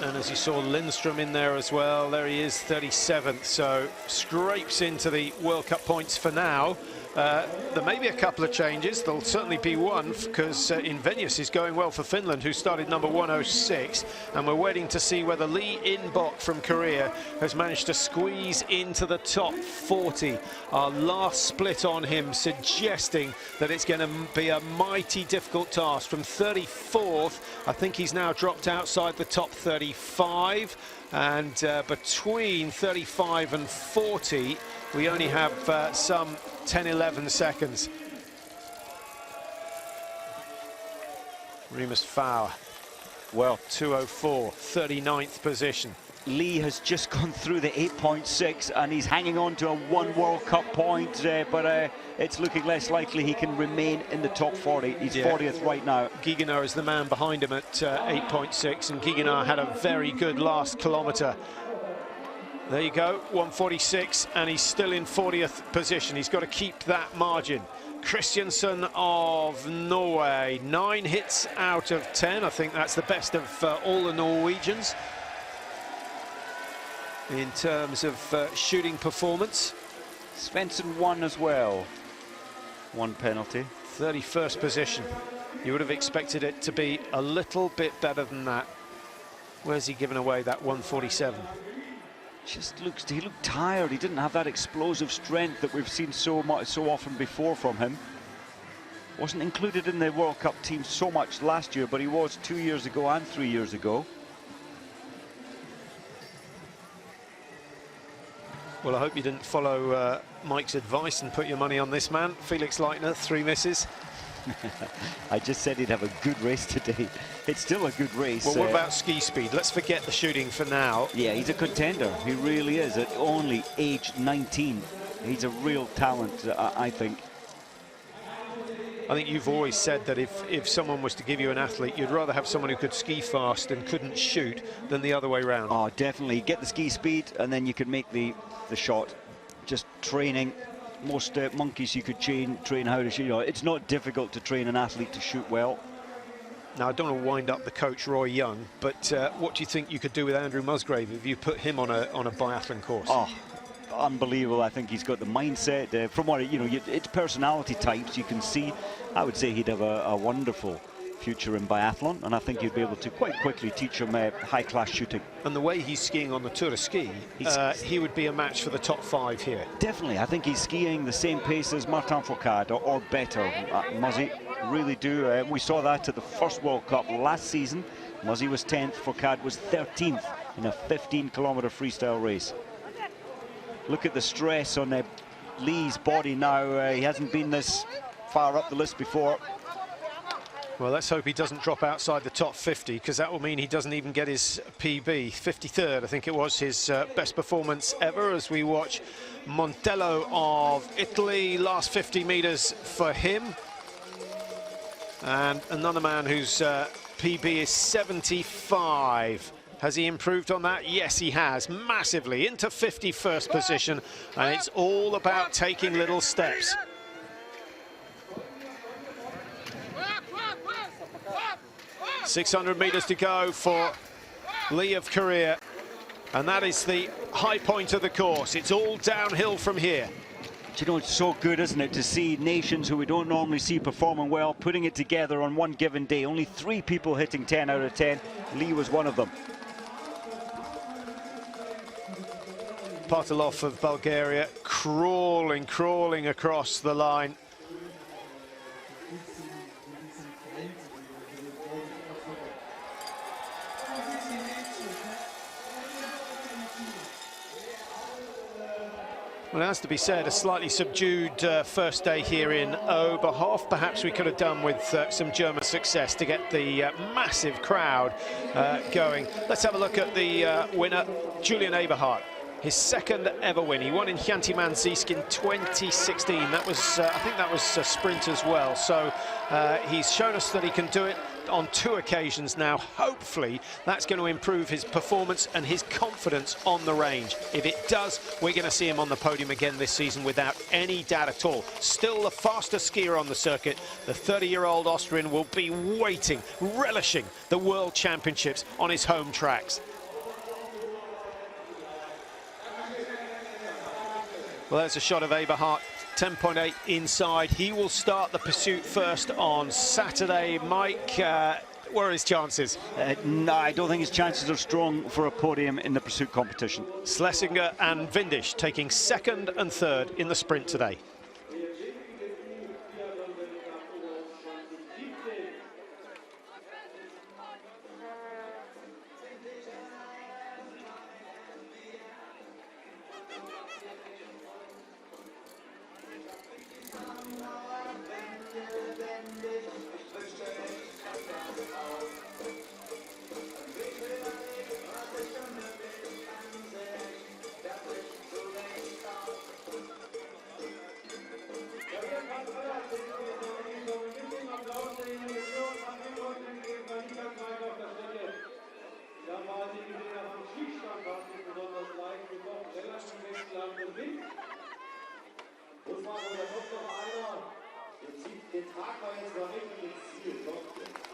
And as you saw, Lindstrom in there as well. There he is, 37th. So scrapes into the World Cup points for now. There may be a couple of changes. There'll certainly be one, because Invenius is going well for Finland, who started number 106. And we're waiting to see whether Lee In-bok from Korea has managed to squeeze into the top 40. Our last split on him suggesting that it's going to be a mighty difficult task. From 34th, I think he's now dropped outside the top 35. And between 35 and 40, we only have some 10-11 seconds. Remus Faur, well, 2:04, 39th position. Lee has just gone through the 8.6 and he's hanging on to a 1 World Cup point, but it's looking less likely he can remain in the top 40. He's 40th right now. Guiganard is the man behind him at 8.6, and Guiganard had a very good last kilometre. There you go, 1:46, and he's still in 40th position. He's got to keep that margin. Christiansen of Norway, 9 hits out of 10. I think that's the best of all the Norwegians in terms of shooting performance. Svensson won as well. 1 penalty. 31st position. You would have expected it to be a little bit better than that. Where's he given away that 1:47? He looked tired. He didn't have that explosive strength that we've seen so often before from him. Wasn't included in the World Cup team so much last year, but he was 2 years ago and 3 years ago. Well, I hope you didn't follow Mike's advice and put your money on this man. Felix Leitner, 3 misses. I just said he'd have a good race today. It's still a good race. Well, what about ski speed? Let's forget the shooting for now. Yeah, he's a contender. He really is. At only age 19, he's a real talent, I think. I think you've always said that if someone was to give you an athlete, you'd rather have someone who could ski fast and couldn't shoot than the other way around. Oh, definitely. Get the ski speed, and then you could make the shot. Just training. Most monkeys you could train how to shoot. You know, it's not difficult to train an athlete to shoot well. Now, I don't want to wind up the coach Roy Young, but what do you think you could do with Andrew Musgrave if you put him on a biathlon course? Oh, unbelievable. I think he's got the mindset. From what it's personality types you can see. I would say he'd have a wonderful future in biathlon, and I think you'd be able to quite quickly teach him high-class shooting. And the way he's skiing on the Tour de Ski, he would be a match for the top 5 here. Definitely. I think he's skiing the same pace as Martin Fourcard or better. Muzzy, really do. We saw that at the first World Cup last season. Muzzy was 10th, Fourcard was 13th in a 15-kilometre freestyle race. Look at the stress on Lee's body now. He hasn't been this far up the list before. Well, let's hope he doesn't drop outside the top 50, because that will mean he doesn't even get his PB. 53rd, I think it was his best performance ever, as we watch Montello of Italy. Last 50 meters for him. And another man whose PB is 75. Has he improved on that? Yes, he has, massively, into 51st position. And it's all about taking little steps. 600 meters to go for Lee of Korea, and that is the high point of the course. It's all downhill from here. Do you know, it's so good, isn't it, to see nations who we don't normally see performing well, putting it together on one given day. Only 3 people hitting 10 out of 10. Lee was one of them. Partalov of Bulgaria crawling across the line. Well, it has to be said, a slightly subdued first day here in Oberhof. Perhaps we could have done with some German success to get the massive crowd going. Let's have a look at the winner, Julian Eberhardt. his second ever win. He won in Chianti-Manzisk in 2016. That was, I think that was a sprint as well. So he's shown us that he can do it on 2 occasions now. Hopefully that's going to improve his performance and his confidence on the range. If it does, we're going to see him on the podium again this season without any doubt at all. Still the fastest skier on the circuit. The 30-year-old Austrian will be waiting, relishing the World Championships on his home tracks. Well, there's a shot of Abart, 10.8 inside. He will start the pursuit first on Saturday. Mike, where are his chances? No, I don't think his chances are strong for a podium in the pursuit competition. Schlesinger and Windisch taking 2nd and 3rd in the sprint today. Den Tag war jetzt mal richtig ins Ziel.